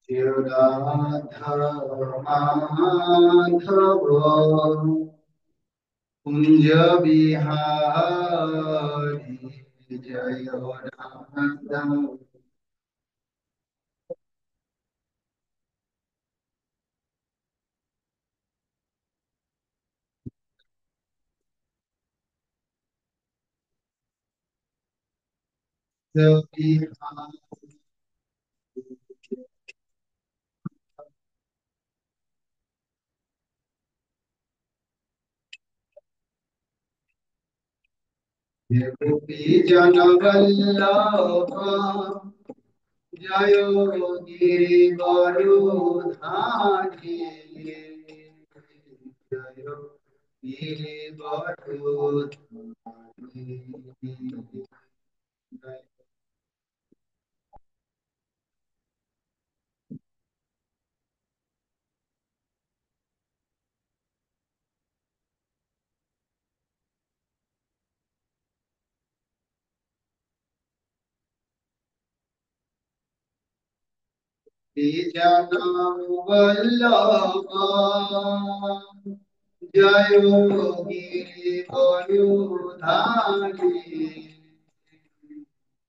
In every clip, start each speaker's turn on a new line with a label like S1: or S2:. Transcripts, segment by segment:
S1: রাধা মাধব কুঞ্জ বিহারী জয় রাধা বিহারী গোপী জনবল্লভ জয় গিরিবর ধারী জয় গিরিবর ধারী জনবল্লভ জয় গিরিবর ধারী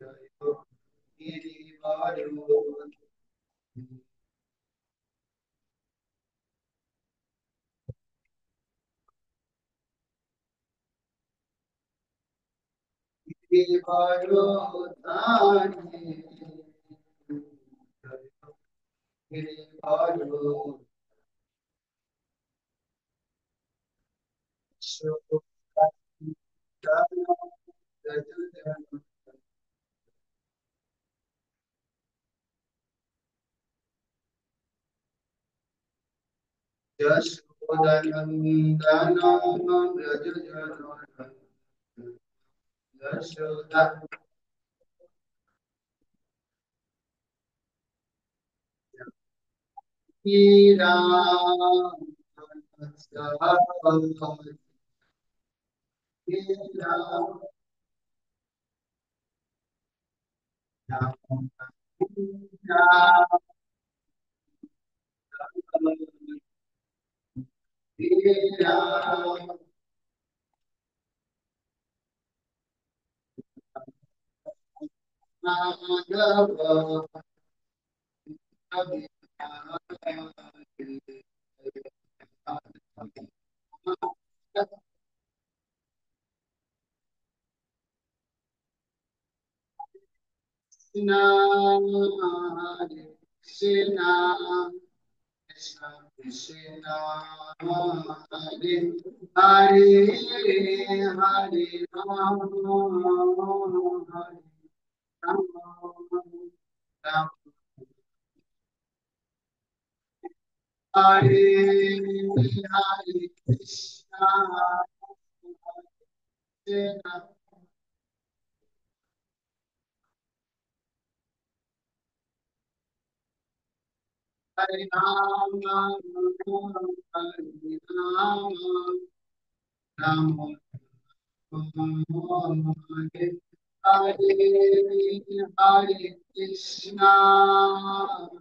S1: জয় গিরিবর গিরিবর ধারী গিরিবর Yashodanandan Braj Yashoda Ram Ram Krishna Krishna Krishna Hare Hare Hare Ram Ram Hare Hare Krishna Krishna Hare Ram Hare Ram Ram Hare Hare Krishna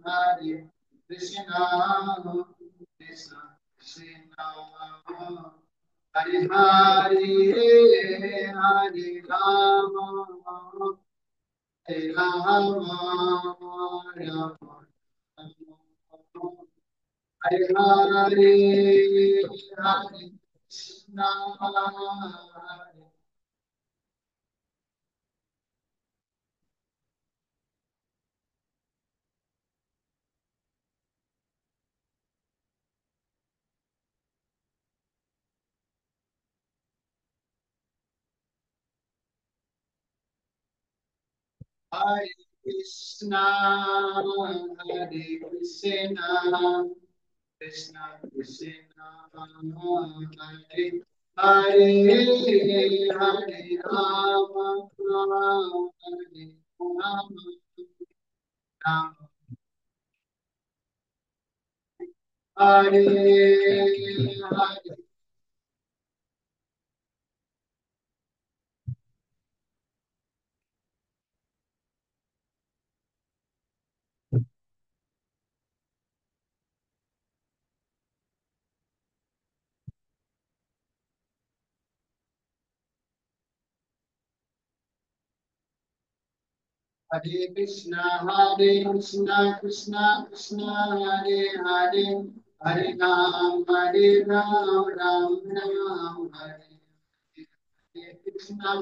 S1: Hare Krishna Krishna Krishna Hare Hare Hare Rama Hare Rama Rama Hare Hare Hare Krishna Hare Krishna, Hare Krishna, Krishna Krishna, Hare Hare, Hare Rama, Hare Rama, Rama Hare Hare. Hare Krishna, Krishna Krishna, Hare Hare, Hare Ram, Ram Ram, Hare Krishna.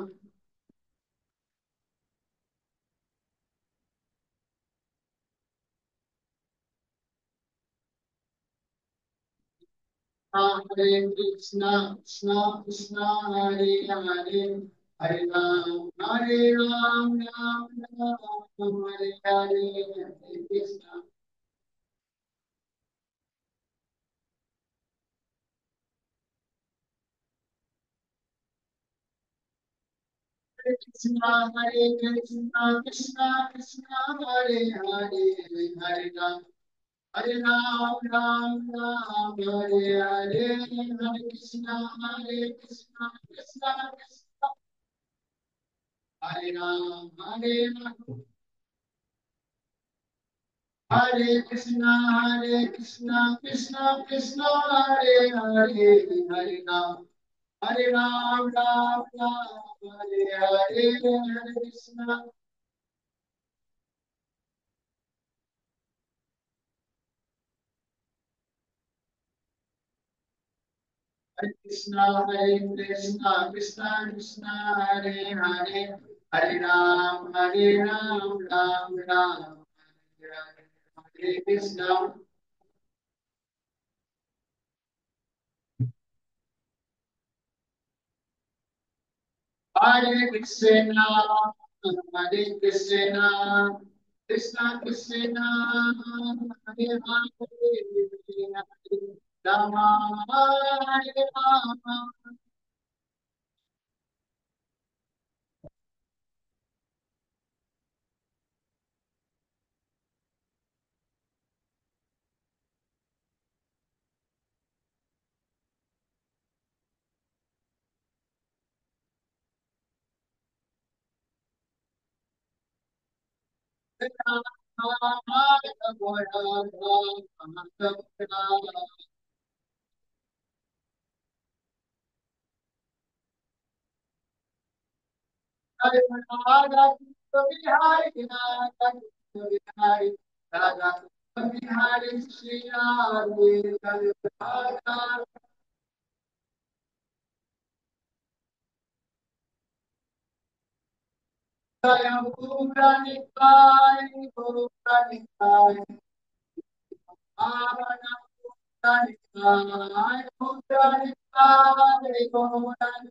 S1: Hare Krishna, Krishna Krishna, Hare Hare, Hare Ram, Ram Ram, Hare Krishna. Hare Krishna, Krishna Krishna, Hare Hare, Hare Ram, Ram Ram, Hare Hare, Hare Krishna, Krishna Krishna, Hare Ram, Hare Ram. Hare Krishna, Krishna Krishna, Hare Hare, Hare Ram, Ram Ram, Hare Hare, Hare Krishna, Krishna, Krishna Krishna, Hare Hare, Hare Ram, Ram Ram, Hare Krishna. Hare Krishna, Hare Krishna, Krishna Krishna, Hare Hare, Rama Hare Rama, Radha Bihari, Radha Bihari, Shri Radha. Jaya Pura Nitai, Pura Nitai, Avana Pura Nitai, Pura Nitai, Pura Nitai,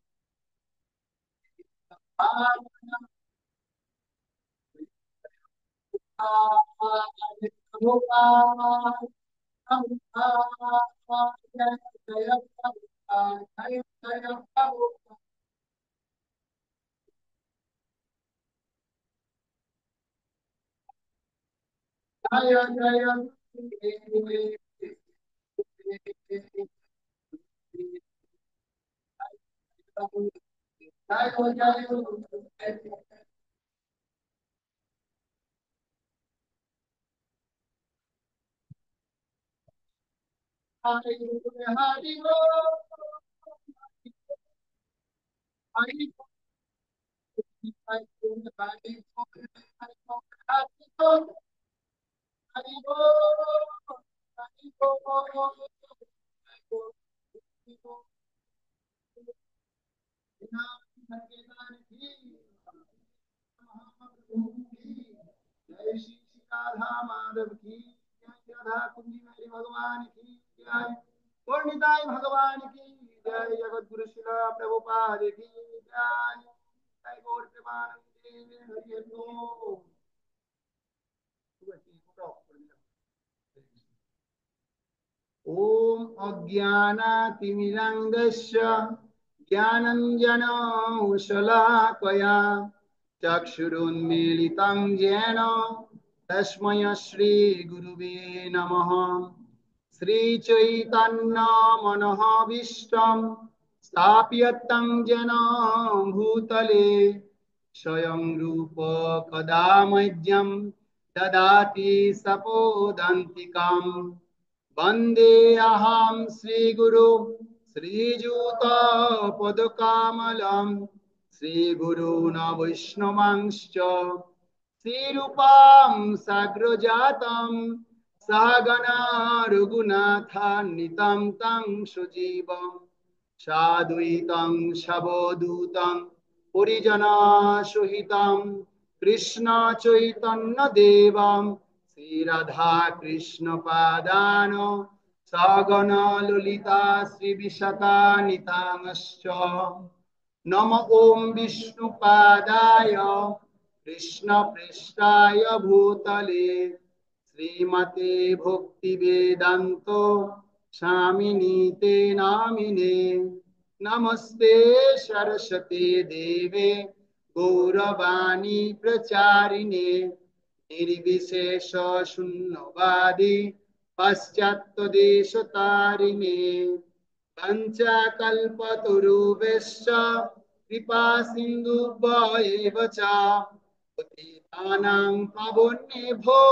S1: जय श्री राधा माधव की जय, राधा कुंजी मेरी भगवान की जय, पूर्णिताई भगवान की जय, जगत गुरु शिला प्रभुपाद की जय, जय गौर प्रेमानंदे हरि हरि ओम अज्ञानातिमिरङ्गस्य ज्ञानञ्जनशलाकया चक्षुरुन्मीलितं येन तस्मै श्रीगुरुवे नमः। श्रीचैतन्यमनोभीष्टं स्थाप्यतं येन भूतले स्वयं रूप कदा मह्यं ददाति सपोदन्तिकम्। वन्देऽहं श्रीगुरु श्रीयुतपदकमलं श्रीगुरून् वैष्णवांश्च श्रीरूपं साग्रजातं सहगणा रघुनाथान्वितं तं सुजीवं साद्वैतं सवधूतं परिजनसहितं कृष्ण चैतन्य देवं श्रीराधा कृष्ण पादान सगण ललिता श्री विशाखान्वितांश्च नम ओं विष्णुपादाय कृष्णपृष्ठाय भूतले श्रीमते भक्तिवेदान्त स्वामिनीते नामिने नमस्ते सरस्वती देवे गौरवाणी प्रचारिणे निर्विशेष शून्यवादी पाश्चात्यदेशतारिणे पञ्चकल्पतरुभ्यश्च कृपा सिन्धुभ्येव च पतितानां पावनेभ्यो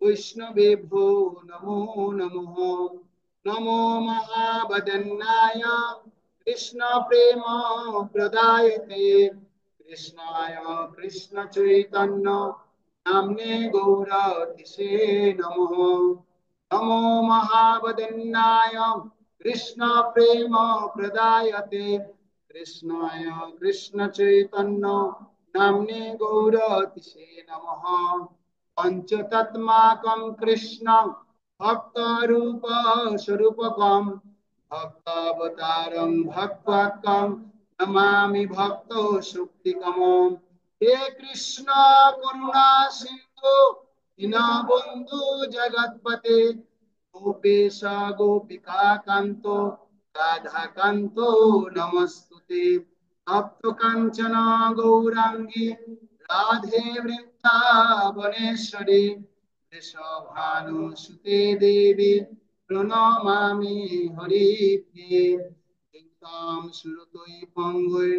S1: वैष्णवेभ्यो नमो नमः नमो महावदन्नाय कृष्ण प्रेम प्रदायते कृष्णाय कृष्ण चैतन्य नाम्ने गौरतिसे नमः नमो महावदन्नाय कृष्ण प्रेम प्रदायते कृष्णाय कृष्ण चैतन्य नाम्ने गौरतिसे नमः पंचतत्माकं कृष्ण भक्त रूप स्वरूपकं भक्तावतारं भक्तवाक्कं नमामि भक्तो शुक्तिकमं हे कृष्ण करुणा सिंधु दीनबंधु जगत्पते गोपेश गोपिका कांतो राधा कांतो नमस्तुते तप्त कांचन गौरांगी राधे वृंदावनेश्वरी वृषभानुसुते देवी प्रणमामि हरिप्रिये तां श्रुतोय पंगुर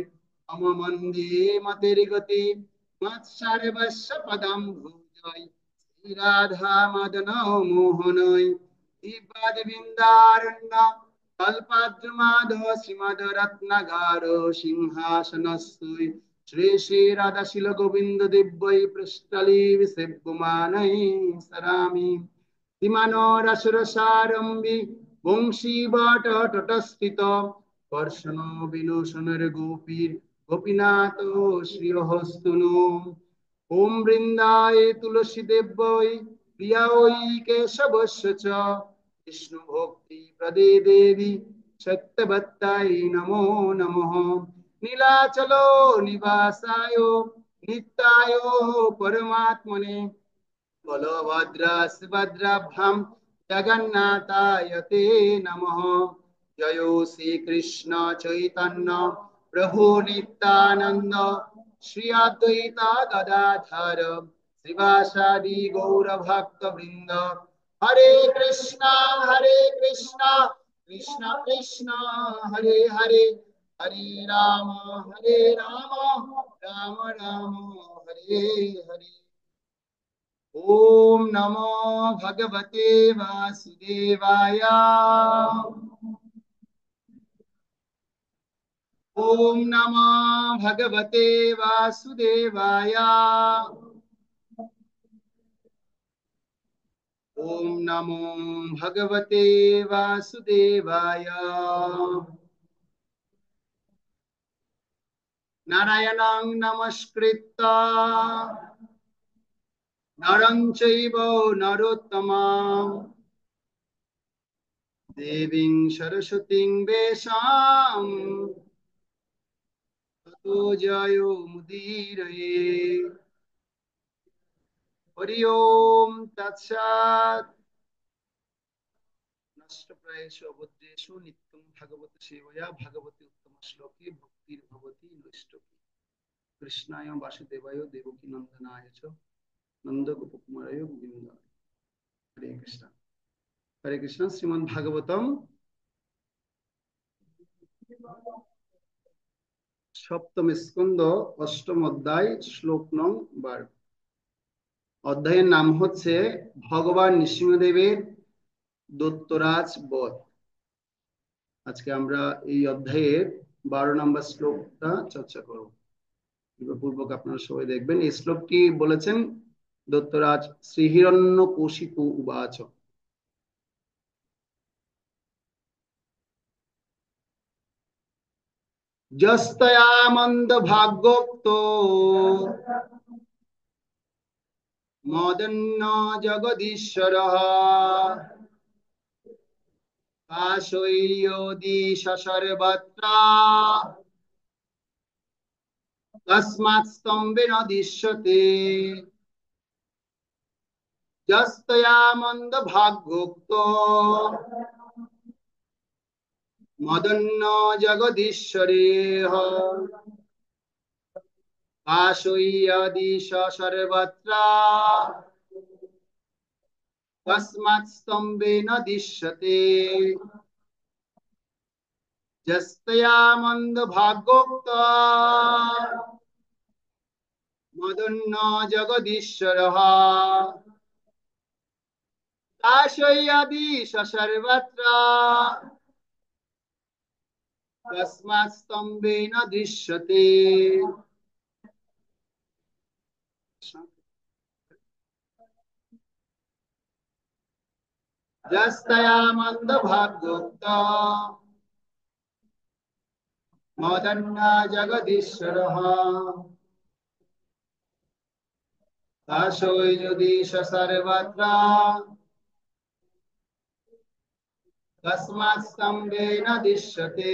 S1: मम मंदे मतिर्गति मत्सर्वस्य पदं भुजय श्री राधा मदन मोहनय दिव्यादिविन्दारण्य कल्पाद्रुमाधव श्रीमद रत्नगार सिंहासनस्यै श्री श्री राधा शिल गोविंद दिव्यै पृष्ठली विसेव्यमानै सरामि विमानो रसरसारम्भि वंशी बट तटस्थित कर्षण विलोचनर गोपीर गोपीनाथ श्रीहस्तनु ओम वृंदाय तुलसी देव्यै प्रियायै केशवस्य च विष्णु भक्ति प्रदे देवी सत्यवत्ताय नमो नमः नीलाचलो निवासाय नित्याय परमात्मने बलभद्र सुभद्राभ्यां जगन्नाथाय ते नमः जयो श्री कृष्ण चैतन्य प्रभु नित्यानंद श्री अद्वैत गदाधर श्रीवासादि गौर भक्त वृंद हरे कृष्णा कृष्ण कृष्ण हरे हरे हरे राम राम राम हरे हरे ओम नमो भगवते वासुदेवाय ओम नमो भगवते वासुदेवाय ओम नमो भगवते वासुदेवाय नारायणं नमस्कृत्य नरं चैव नरोत्तमं देवीं सरस्वतीं वेशां ततो जयो मुदीरये हरि ओम तत्सत् नष्टप्रायेषु अबद्धेषु नित्यं भगवत सेवया भगवती उत्तम श्लोके भक्तिर्भवति नष्टकी कृष्णाय वासुदेवाय देवकी नंदनाय च नंदगोपकुमाराय गोविन्दाय हरे कृष्ण श्रीमद् भागवतम सप्तम स्कंद अष्टम अध्याय श्लोक नং 12 অধ্যায়ের নাম হচ্ছে ভগবান নৃসিংহদেবের দৈত্যরাজ বধ। আজকে আমরা এই অধ্যায়ের 12 নম্বর শ্লোকটা চর্চা করব। পূর্বক আপনারা সবাই দেখবেন। এই শ্লোকটি বলেছেন দত্তরাজ শ্রীহিরণ্যকশিপু উবাচ। যস্তয়া মন্দ ভাগ্যোক্ত মদন্য জগদীশ্বরঃ কাশৈয়োদিশ সর্বত্র তস্মাৎ স্তম্ভেন দৃশ্যতে। যস্তয়া মন্দ ভাগ্যোক্ত মদন্য জগদীশ্বরেহ কাশৈয়োদিশ সর্বত্র তস্মাৎ স্তম্ভেন দৃশ্যতে। যস্তয়া মন্দ ভাগ্যোক্ত মদন্য জগদীশ্বরঃ কাশৈয়াদিশ সর্বত্র তস্মাৎ স্তম্ভেন দৃশ্যতে। যস্তয়া মন্দ ভাগ্যোক্ত মদন্য জগদীশ্বরঃ কাশৈয়াদিশ সর্বত্র তস্মাৎ স্তম্ভেন দৃশ্যতে।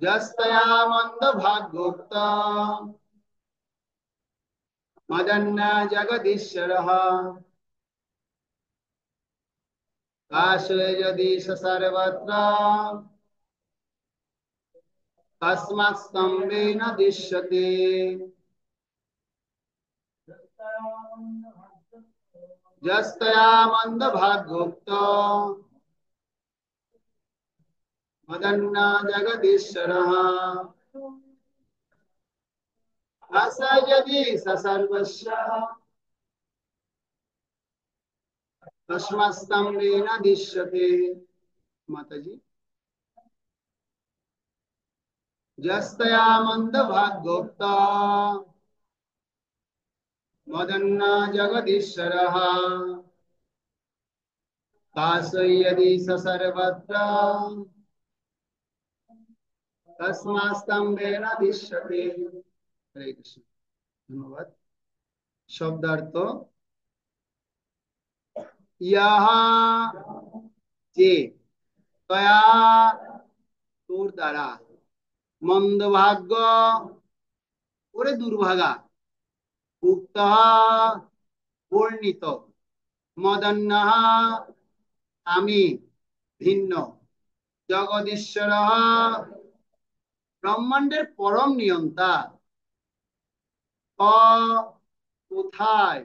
S1: যস্তয়া মন্দ ভাগ্যোক্ত মদন্য জগদীশ্বরঃ কাশৈয়াদিশ সর্বত্র তস্মাৎ স্তম্ভেন দৃশ্যতে। যস্তয়া মন্দ ভাগ্যোক্ত মদন্য জগদীশ্বরঃ কাশৈয়াদিশ সর্বস্য তস্মাৎ স্তম্ভেন দৃশ্যতে। মাতাজি। যস্তয়া মন্দ ভাগ্যোক্ত মদন্য জগদীশ্বরঃ কাশৈয়াদিশ সর্বত্র তস্মাৎ স্তম্ভেন দৃশ্যতে। হরে কৃষ্ণ। ধন্যবাদ। শব্দার্থ। ইহা যে তয়া তোর দ্বারা মন্দ ভাগ্য ওরে দুর্ভাগা উক্ত বর্ণিত মদন্য আমি ভিন্ন জগদীশ্বর ব্রহ্মাণ্ডের পরম নিয়ন্তা কোথায়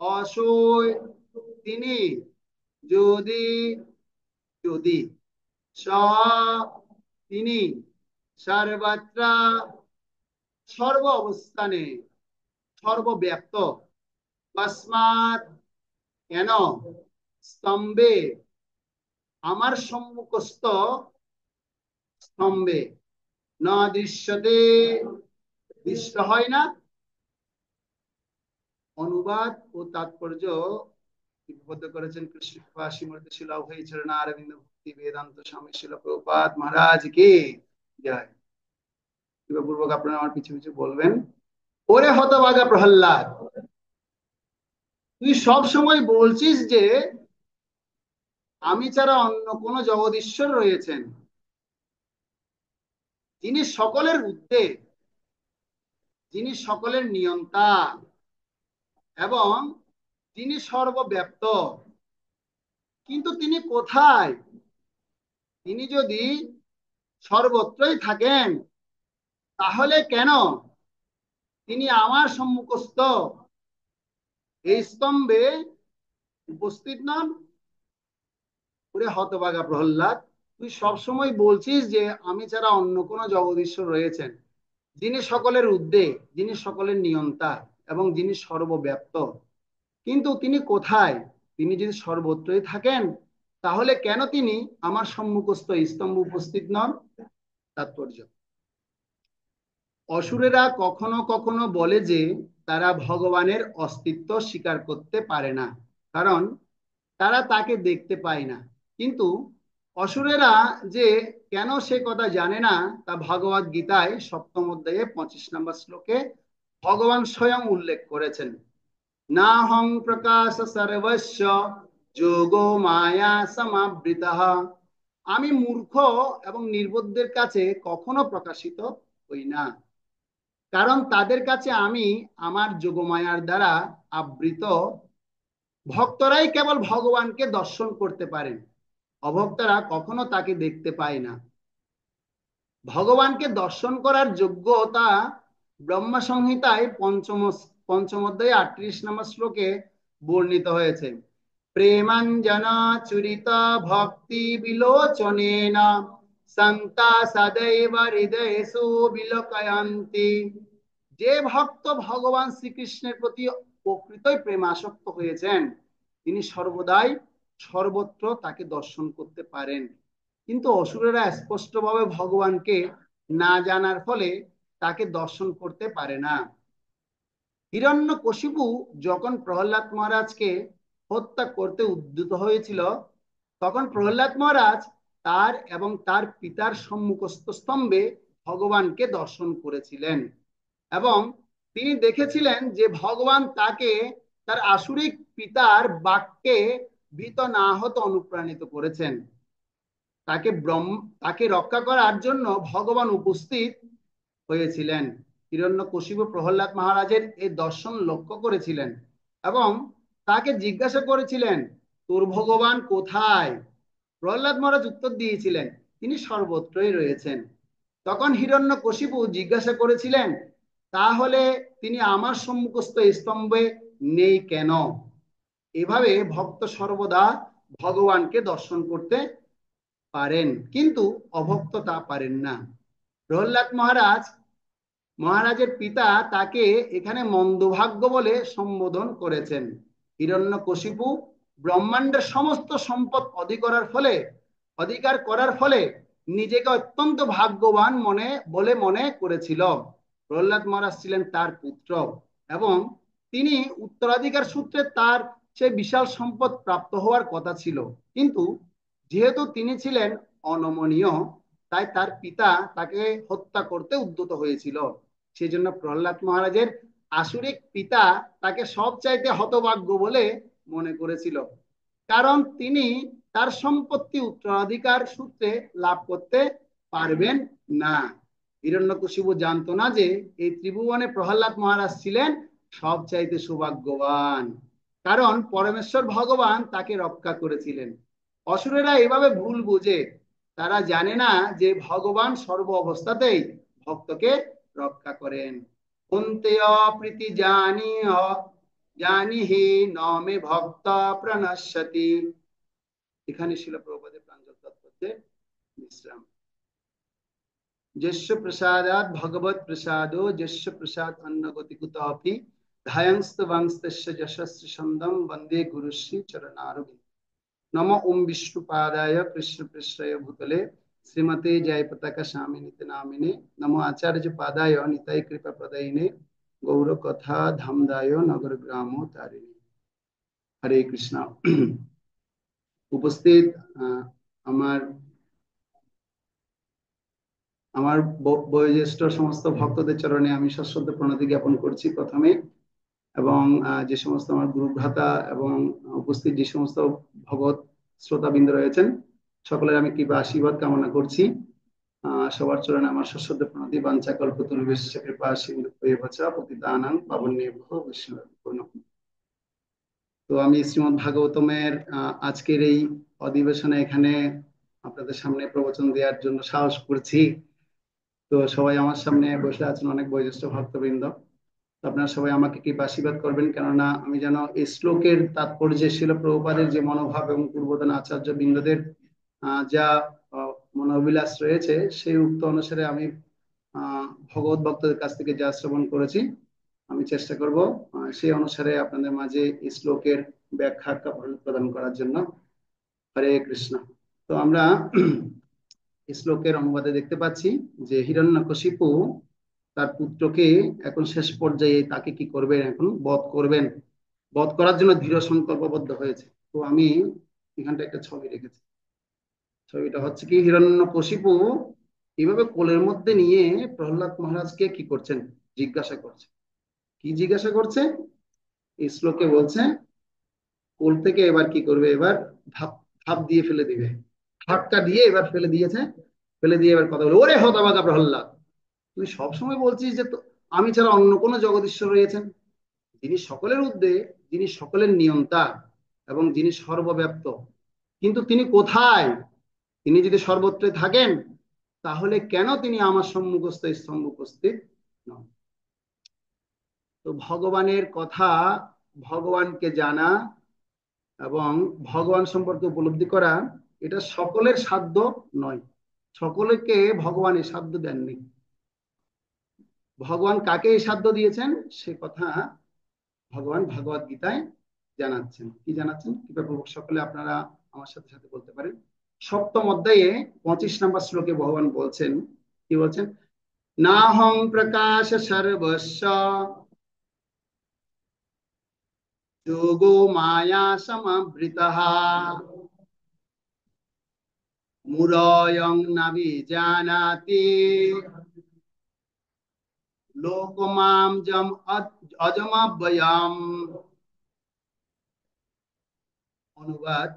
S1: অসই তিনি যদি যদি স তিনি সর্বত্র সর্ব অবস্থানে সর্বব্যাপ্ত তস্মাৎ কেন স্তম্ভে আমার সম্মুখস্থ স্তম্ভে না দৃশ্যতে দৃষ্ট হয় না। অনুবাদ ও তাৎপর্য লিপিবদ্ধ করেছেন কৃষ্ণ শ্রীমূর্তি শিলা অভয় চরণা অরবিন্দ ভক্তি বেদান্ত স্বামী শিল প্রভুপাদ মহারাজ কি জয়। পূর্বক আপনারা আমার পিছু পিছু বলবেন। ওরে হতভাগা প্রহ্লাদ, তুই সব সময় বলছিস যে আমি ছাড়া অন্য কোন জগদীশ্বর রয়েছেন, যিনি সকলের ঊর্ধ্বে, যিনি সকলের নিয়ন্তা এবং তিনি সর্বব্যাপ্ত। কিন্তু তিনি কোথায়? তিনি যদি সর্বত্রই থাকেন তাহলে কেন তিনি আমার সম্মুখস্থ এই স্তম্ভে উপস্থিত নন? ওরে হতভাগা প্রহ্লাদ, তুই সবসময় বলছিস যে আমি ছাড়া অন্য কোন জগদীশ্বর রয়েছেন, যিনি সকলের ঊর্ধ্বে, যিনি সকলের নিয়ন্তা এবং যিনি সর্বব্যাপ্ত। কিন্তু তিনি কোথায়? তিনি যদি সর্বত্রই থাকেন তাহলে কেন তিনি আমার সম্মুখস্থ স্তম্ভ উপস্থিত নন? তাৎপর্য। অসুরেরা কখনো কখনো বলে যে তারা ভগবানের অস্তিত্ব স্বীকার করতে পারে না, কারণ তারা তাকে দেখতে পায় না। কিন্তু অসুরেরা যে কেন সে কথা জানে না তা ভগবদ গীতায় 7ম অধ্যায়ে 25 নম্বর শ্লোকে ভগবান স্বয়ং উল্লেখ করেছেন। না হং প্রকাশ সর্বস্ব যোগো মায়া সমাবৃতঃ। আমি মূর্খ এবং নির্বোধদের কাছে কখনো প্রকাশিত হই না, কারণ তাদের কাছে আমি আমার যোগমায়ার দ্বারা আবৃত। ভক্তরাই কেবল ভগবানকে দর্শন করতে পারেন, অভক্তরা কখনো তাকে দেখতে পায় না। ভগবানকে দর্শন করার যোগ্যতা ব্রহ্মা সংহিতায় পঞ্চম অধ্যায়ে 38 নম্বর শ্লোকে বর্ণিত হয়েছে। প্রেমাঞ্জন চুরিত ভক্তি বিলোচনেন সন্তা সদৈব হৃদয়েষু বিলোকয়ন্তি। যে ভক্ত ভগবান শ্রীকৃষ্ণের প্রতি প্রকৃতই প্রেমাসক্ত হয়েছেন, তিনি সর্বদাই সর্বত্র তাকে দর্শন করতে পারেন। কিন্তু অসুরেরা স্পষ্টভাবে ভগবানকে না জানার ফলে তাকে দর্শন করতে পারে না। হিরণ্যকশিপু যখন প্রহ্লাদ মহারাজকে হত্যা করতে উদ্যত হয়েছিল, তখন প্রহ্লাদ মহারাজ তার এবং তার পিতার সম্মুখস্থ স্তম্ভে ভগবানকে দর্শন করেছিলেন এবং তিনি দেখেছিলেন যে ভগবান তাকে তার আসুরিক পিতার বাক্যে ভীত না হতে অনুপ্রাণিত করেছেন। তাকে রক্ষা করার জন্য ভগবান উপস্থিত হয়েছিলেন। হিরণ্যকশিপু প্রহ্লাদ মহারাজের এই দর্শন লক্ষ্য করেছিলেন এবং তাকে জিজ্ঞাসা করেছিলেন, তোর ভগবান কোথায়? প্রহ্লাদ মহারাজ উত্তর দিয়েছিলেন, তিনি সর্বত্রই রয়েছেন। তখন হিরণ্যকশিপু জিজ্ঞাসা করেছিলেন, তাহলে তিনি আমার সম্মুখস্থ স্তম্ভে নেই কেন? এভাবে ভক্ত সর্বদা ভগবানকে দর্শন করতে পারেন, কিন্তু অভক্ত তা পারেন না। প্রহ্লাদ মহারাজের পিতা তাকে এখানে মন্দভাগ্য বলে সম্বোধন করেছেন। হিরণ্যকশিপু ব্রহ্মাণ্ডের সমস্ত সম্পদ অধিকার করার ফলে নিজেকে অত্যন্ত ভাগ্যবান মনে করেছিল। প্রহ্লাদ মহারাজ ছিলেন তার পুত্র এবং তিনি উত্তরাধিকার সূত্রে তার সে বিশাল সম্পদ প্রাপ্ত হওয়ার কথা ছিল, কিন্তু যেহেতু তিনি ছিলেন অনমনীয়, তাই তার পিতা তাকে হত্যা করতে উদ্যত হয়েছিল। সেই জন্য প্রহ্লাদ মহারাজের আসুরিক পিতা তাকে সবচাইতে হতভাগ্য বলে মনে করেছিল, কারণ তিনি তার সম্পত্তি উত্তরাধিকার সূত্রে লাভ করতে পারবেন না। হিরণ্যকশিপু জানতো না যে এই ত্রিভুবনে প্রহ্লাদ মহারাজ ছিলেন সবচাইতে সৌভাগ্যবান, কারণ পরমেশ্বর ভগবান তাকে রক্ষা করেছিলেন। অসুরেরা এভাবে ভুল বুঝে, তারা জানে না যে ভগবান সর্ব অবস্থাতেই ভক্তকে রক্ষা করেন। কুন্তেয় প্রীতি জানি হি নমে ভক্ত প্রণশ্যতি। এখানে শিল প্রভুপাদের প্রাঞ্জল তাৎপর্যের বিশ্রাম। যস্য প্রসাদাৎ ভগবৎ প্রসাদো যস্য প্রসাদ অন্নগতি কুতপি ধায়ংস্তবংস্তস্য যশস্য ছন্দম বন্দে গুরুশ্রী চরণারবিন্দ। নমো ওম বিষ্ণুপাদায় কৃষ্ণ পৃষ্ঠয় ভূতলে শ্রীমতে জয় পতাকা স্বামিনীতে নামিনে। নমো আচার্য পাদায় নিতাই কৃপা প্রদায়িনে গৌর কথা ধামদায় নগর গ্রাম তারিণী। হরে কৃষ্ণ। উপস্থিত আমার আমার বয়োজ্যেষ্ঠ সমস্ত ভক্তদের চরণে আমি সশ্রদ্ধ প্রণতি জ্ঞাপন করছি প্রথমে, এবং যে সমস্ত আমার গুরু ভ্রাতা এবং উপস্থিত যে সমস্ত ভগৎ শ্রোতাবৃন্দ রয়েছেন, সকলের আমি কৃপা আশীর্বাদ কামনা করছি। সবার চরণে আমার সশ্রদ্ধ প্রণতি। বাঞ্ছা কল্পতরুভ্যশ্চ কৃপা সিন্ধুভ্যেব চ পতিতানাং পাবনেভ্যো বৈষ্ণবেভ্যো নমঃ। তো আমি শ্রীমদ্ ভাগবতমের আজকের এই অধিবেশনে এখানে আপনাদের সামনে প্রবচন দেওয়ার জন্য সাহস করছি। তো সবাই আমার সামনে বসে আছেন অনেক বয়োজ্যেষ্ঠ ভক্তবৃন্দ, আপনারা সবাই আমাকে কৃপা আশীর্বাদ করবেন, কেননা আমি যেন এই শ্লোকের তাৎপর্যে শিল প্রভুপাদের যে মনোভাব এবং পূর্বতন আচার্য বৃন্দদের যা মনোবিলাস রয়েছে, সেই উক্ত অনুসারে আমি ভগবত ভক্তদের কাছ থেকে যা শ্রবণ করেছি, আমি চেষ্টা করব সেই অনুসারে আপনাদের মাঝে এই শ্লোকের ব্যাখ্যা প্রদান করার জন্য। হরে কৃষ্ণ। তো আমরা শ্লোকের অনুবাদে দেখতে পাচ্ছি যে হিরণ্যকশিপু তার পুত্রকে এখন শেষ পর্যায়ে তাকে কি করবেন, এখন বধ করবেন। বধ করার জন্য দৃঢ় সংকল্পবদ্ধ হয়েছে। তো আমি এখানটা একটা ছবি রেখেছি। ছবিটা হচ্ছে কি, হিরণ্যকশিপু এইভাবে কোলের মধ্যে নিয়ে প্রহ্লাদ মহারাজকে কি করছেন, জিজ্ঞাসা করছে। কি জিজ্ঞাসা করছে? এই শ্লোকে বলছে, কোল থেকে এবার কি করবে, এবার ধাপ ধাপ দিয়ে ফেলে দিবে। ধাক্কা দিয়ে এবার ফেলে দিয়েছে। ফেলে দিয়ে এবার কথা বলে, ওরে হতভাগা প্রহ্লাদ, তুই সবসময় বলছিস যে আমি ছাড়া অন্য কোনো জগদীশ্বর রয়েছেন, যিনি সকলের ঊর্ধ্বে, যিনি সকলের নিয়ন্তা এবং যিনি সর্বব্যাপ্ত, কিন্তু তিনি কোথায়? তিনি যদি সর্বত্র থাকেন, তাহলে কেন তিনি আমার সম্মুখস্থ স্তম্ভ উপস্থিত নন? তো ভগবানের কথা, ভগবানকে জানা এবং ভগবান সম্পর্কে উপলব্ধি করা, এটা সকলের সাধ্য নয়। সকলকে ভগবান এই সাধ্য দেননি। ভগবান কাকে এই সাধ্য দিয়েছেন সে কথা ভগবান ভগবত গীতায় জানাচ্ছেন। কি জানাচ্ছেন, কৃপাপূর্বক সকলে আপনারা আমার সাথে সাথে বলতে পারেন। সপ্তম অধ্যায়ে 25 নম্বর শ্লোকে ভগবান বলছেন, কি বলছেন? নাহং প্রকাশ সর্বস্ব যোগো মায়া সমাবৃতঃ মূঢ়য়ং ন বিজানাতি লোকমাম জম অজমাব্যয়ম। অনুবাদ: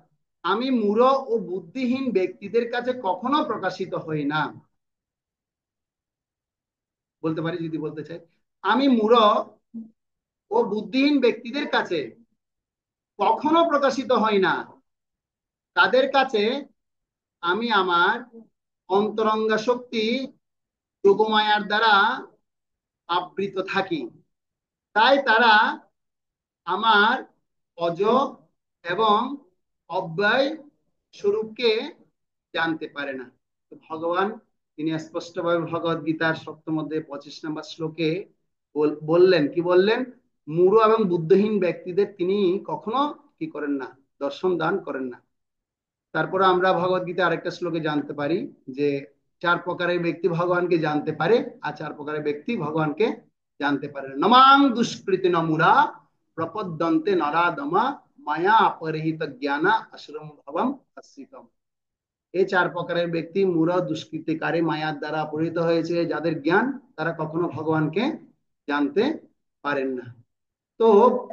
S1: আমি মূঢ় ও বুদ্ধিহীন ব্যক্তিদের কাছে কখনো প্রকাশিত হই না। বলতে পারি যদি বলতে চাই, আমি মূঢ় ও বুদ্ধিহীন ব্যক্তিদের কাছে কখনো প্রকাশিত হই না। তাদের কাছে আমি আমার অন্তরঙ্গা শক্তি যোগমায়ার দ্বারা আবৃত থাকি। তাই তারা আমার অজ এবং অব্যয় স্বরূপকে জানতে পারে না। তো ভগবান তিনি স্পষ্টভাবে ভগবত গীতার সপ্তম অধ্যায়ে 25 নম্বর শ্লোকে বললেন, কি বললেন? মূঢ় এবং বুদ্ধিহীন ব্যক্তিদের তিনি কখনো কি করেন না, দর্শন দান করেন না। তারপরে আমরা ভগবত গীতা আরেকটা শ্লোকে জানতে পারি যে 4 প্রকারের ব্যক্তি ভগবানকে জানতে পারে, আর 4 প্রকারের ব্যক্তি ভগবানকে জানতে পারে না। নমাং দুষ্কৃতি নমুরা প্রপদ্যন্তে নরাদমা মায়া অপরিহিত জ্ঞানা আশ্রম ভবম আশ্রিতম। এই 4 প্রকারের ব্যক্তি মূঢ়, দুষ্কৃতিকারী, মায়ার দ্বারা পরিহিত হয়েছে, যাদের জ্ঞান তারা কখনো ভগবানকে জানতে পারেন না। তো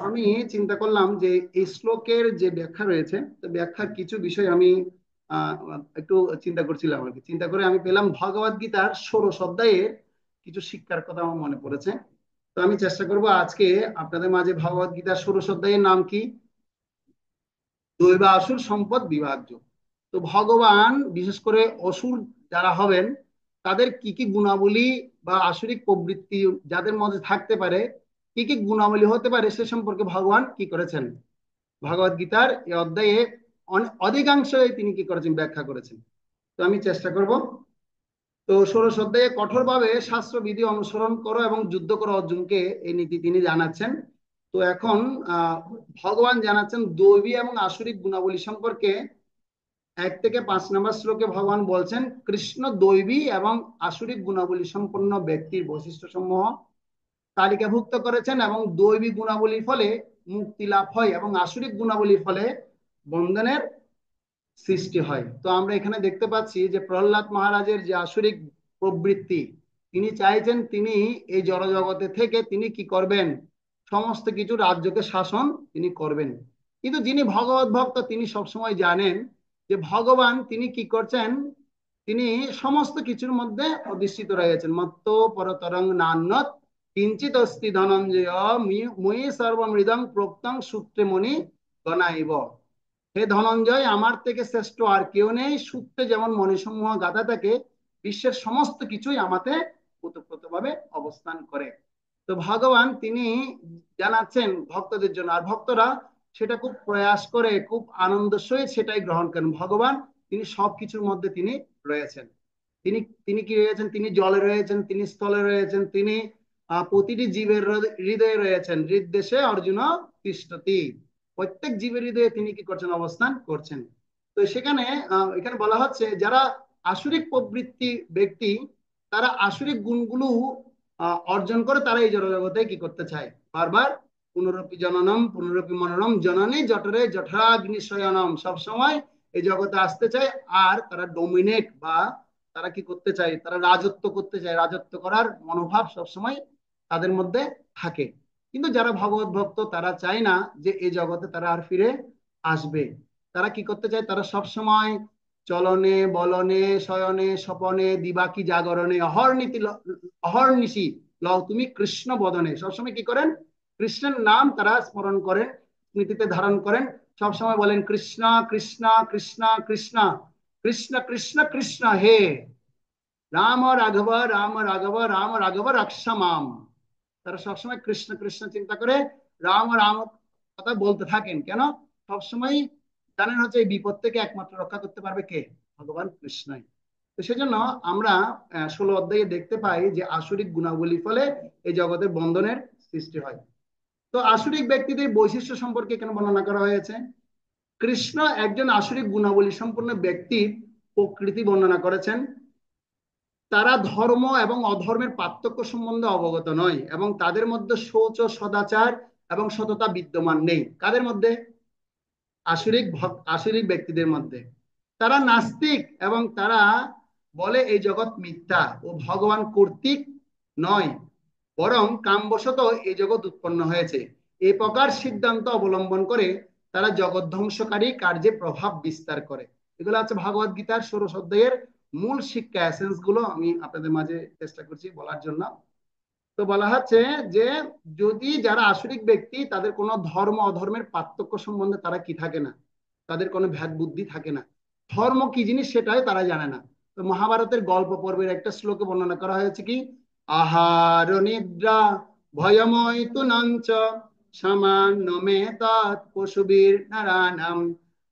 S1: আমি চিন্তা করলাম যে এই শ্লোকের যে ব্যাখ্যা রয়েছে, তো ব্যাখ্যার কিছু বিষয় আমি আহ, একটু চিন্তা করছিলাম আর কি। চিন্তা করে আমি পেলাম ভগবদ গীতার 16 অধ্যায়ের কিছু শিক্ষার কথা আমার মনে পড়েছে। তো আমি চেষ্টা করব আজকে আপনাদের মাঝে ভগবদ গীতার 16 অধ্যায়ের নাম কি? দৈব আসুর সম্পদ বিভাজ্য। তো ভগবান বিশেষ করে অসুর যারা হবেন, তাদের কি কি গুণাবলী বা আসরিক প্রবৃত্তি যাদের মধ্যে থাকতে পারে, কি কি গুণাবলী হতে পারে, সে সম্পর্কে ভগবান কি করেছেন ভগবত গীতার এই অধ্যায়ে অধিকাংশ তিনি কি করেছেন, ব্যাখ্যা করেছেন। তো আমি চেষ্টা করব। তো 16 অধ্যায়ে কঠোরভাবে শাস্ত্রবিধি অনুসরণ করো এবং যুদ্ধ করো অর্জুনকে, এই নীতি তিনি জানাচ্ছেন। তো এখন আহ ভগবান জানাচ্ছেন দৈবী এবং আসরিক গুণাবলী সম্পর্কে। 1 থেকে 5 নম্বর শ্লোকে ভগবান বলছেন, কৃষ্ণ দৈবী এবং আসরিক গুণাবলী সম্পন্ন ব্যক্তির বৈশিষ্ট্য সমূহ তালিকাভুক্ত করেছেন এবং দৈবী গুণাবলীর ফলে মুক্তি লাভ হয় এবং আসরিক গুণাবলীর ফলে বন্ধনের সৃষ্টি হয়। তো আমরা এখানে দেখতে পাচ্ছি যে প্রহ্লাদ মহারাজের যে আসরিক প্রবৃত্তি, তিনি চাইছেন তিনি এই জড়জগতে থেকে তিনি কি করবেন, সমস্ত কিছু রাজ্যকে শাসন তিনি করবেন। কিন্তু যিনি ভগবত ভক্ত তিনি সবসময় জানেন যে ভগবান তিনি কি করছেন, তিনি সমস্ত কিছুর মধ্যে অধিষ্ঠিত রয়েছেন। মত্ত পরতরং নান্যত কিঞ্চিত অস্তি ধনঞ্জয় মুই সর্বমৃদং প্রোক্তং সূত্রে মণি গণাইব। হে ধনঞ্জয়, আমার থেকে শ্রেষ্ঠ আর কেউ নেই। সূত্রে যেমন মণিসমূহ গাঁথা থাকে, বিশ্বের সমস্ত কিছুই আমাতে ওতপ্রোতভাবে অবস্থান করে। তো ভগবান তিনি জানাচ্ছেন ভক্তদের জন্য, আর ভক্তরা সেটা খুব প্রয়াস করে, খুব আনন্দ সহিত সেটাই গ্রহণ করেন। ভগবান তিনি সবকিছুর মধ্যে তিনি রয়েছেন। তিনি তিনি কি রয়েছেন? তিনি জলে রয়েছেন, তিনি স্থলে রয়েছেন, তিনি প্রতিটি জীবের হৃদয়ে রয়েছেন। হৃদদেশে অর্জুন তিষ্ঠতি। প্রত্যেক জীবের হৃদয়ে তিনি কি করছেন, অবস্থান করছেন। তো সেখানে এখানে বলা হচ্ছে যারা আসরিক প্রবৃত্তি ব্যক্তি, তারা আসরিক গুণগুলো অর্জন করে তারা এই জড়জগতে কি করতে চায়, বারবার পুনরপি জননম পুনরপি মননম জননী জঠরে জঠরাগ্নি শয়নম, সবসময় এই জগতে আসতে চায়। আর তারা ডোমিনেট বা তারা কি করতে চায়, তারা রাজত্ব করতে চায়, রাজত্ব করার মনোভাব সবসময় তাদের মধ্যে থাকে। কিন্তু যারা ভগবত ভক্ত তারা চায় না যে এই জগতে তারা আর ফিরে আসবে। তারা কি করতে চায়, তারা সবসময় চলনে বলনে শয়নে স্বপনে দিবাকি জাগরণে অহর্নিশি লও তুমি কৃষ্ণ বদনে, সবসময় কি করেন, কৃষ্ণের নাম তারা স্মরণ করেন, স্মৃতিতে ধারণ করেন, সবসময় বলেন কৃষ্ণ কৃষ্ণ কৃষ্ণ কৃষ্ণ কৃষ্ণ কৃষ্ণ কৃষ্ণ হে রাম রাঘব রাম রাঘব রাম রাঘব রক্ষমাম। তারা সবসময় কৃষ্ণ কৃষ্ণ চিন্তা করে রাম রাম কথা বলতে থাকেন। কেন? সবসময় জানেন হচ্ছে এই বিপদ থেকে একমাত্র রক্ষা করতে পারবে কে, ভগবান কৃষ্ণই। তো সেজন্য আমরা 16 অধ্যায়ে দেখতে পাই যে আসুরিক গুণাবলী ফলে এই জগতের বন্ধনের সৃষ্টি হয়। তো আসুরিক ব্যক্তিদের বৈশিষ্ট্য সম্পর্কে কেন বর্ণনা করা হয়েছে? কৃষ্ণ একজন আসুরিক গুণাবলী সম্পন্ন ব্যক্তির প্রকৃতি বর্ণনা করেছেন। তারা ধর্ম এবং অধর্মের পার্থক্য সম্বন্ধে অবগত নয় এবং তাদের মধ্যে শৌচ সদাচার এবং সততা বিদ্যমান নেই। কাদের মধ্যে? আসুরিক ব্যক্তিদের মধ্যে। তারা নাস্তিক এবং তারা বলে এই জগৎ মিথ্যা ও ভগবান কর্তৃক নয়, বরং কামবশত এই জগৎ উৎপন্ন হয়েছে। এই প্রকার সিদ্ধান্ত অবলম্বন করে তারা জগৎ ধ্বংসকারী কার্যে প্রভাব বিস্তার করে। এগুলো হচ্ছে ভগবত গীতার 16 অধ্যায়ের মূল শিক্ষা, এসেন্স গুলো আমি আপনাদের মাঝে চেষ্টা করছি বলার জন্য। তো বলা হচ্ছে যে যদি যারা আসরিক ব্যক্তি তাদের কোনো ধর্ম অধর্মের পার্থক্য সম্বন্ধে তারা কি থাকে না, তাদের কোনো ভেদ বুদ্ধি থাকে না, ধর্ম কি জিনিস সেটাই তারা জানে না। তো মহাভারতের গল্প পর্বের একটা শ্লোকে বর্ণনা করা হয়েছে কি, আহার নিদ্রা ভয়ময় তু নঞ্চ সামান্য মে তৎ পশুবীর নারায়ণম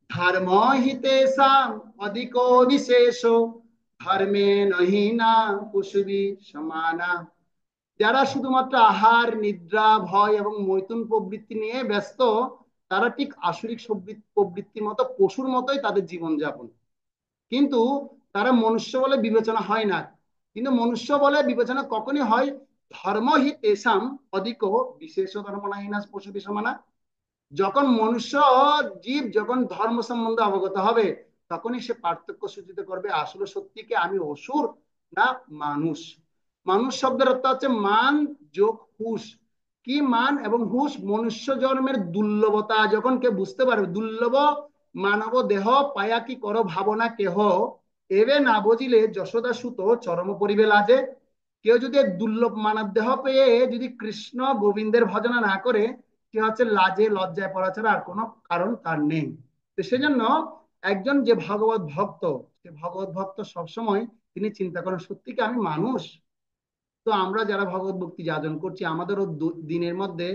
S1: ধর্ম হিতেশাম অধিক বিশেষ ধর্মে নহি না পশুবী সমানা। যারা শুধুমাত্র আহার নিদ্রা ভয় এবং মৈথুন প্রবৃত্তি নিয়ে ব্যস্ত, তারা ঠিক আসরিক প্রবৃত্তির মতো পশুর মতোই তাদের জীবনযাপন। কিন্তু তারা মনুষ্য বলে বিবেচনা হয় না। কিন্তু মনুষ্য বলে বিবেচনা কখনই হয়, ধর্মহিত এসাম অধিক বিশেষ ধর্ম নাহি না পশু বিষমানা। যখন মনুষ্য জীব যখন ধর্ম সম্বন্ধে অবগত হবে, তখনই সে পার্থক্য সূচিত করবে আসলে সত্যিকে আমি অসুর না মানুষ। মানুষ শব্দের অর্থ হচ্ছে মান যোগ হুশ। কি মান এবং হুশ? মনুষ্য জন্মের দুর্লভতা যখন কে বুঝতে পারবে, দুর্লভ মানব দেহ পায়া কি করো ভাবনা কেহ, এবে না বুঝিলে যশোদা সুত চরম পরিবে লাজে। কেউ যদি দুর্লভ মানব দেহ পেয়ে যদি কৃষ্ণ গোবিন্দের ভজনা না করে, সে হচ্ছে লাজে লজ্জায় পড়া ছাড়া আর কোনো কারণ তার নেই। তো সেজন্য একজন যে ভগবত ভক্ত, সে ভগবত ভক্ত সবসময় তিনি চিন্তা করেন সত্যি কি আমি মানুষ। তো আমরা যারা ভগবত ভক্তি যাজন করছি, আমাদেরও দিনের মধ্যে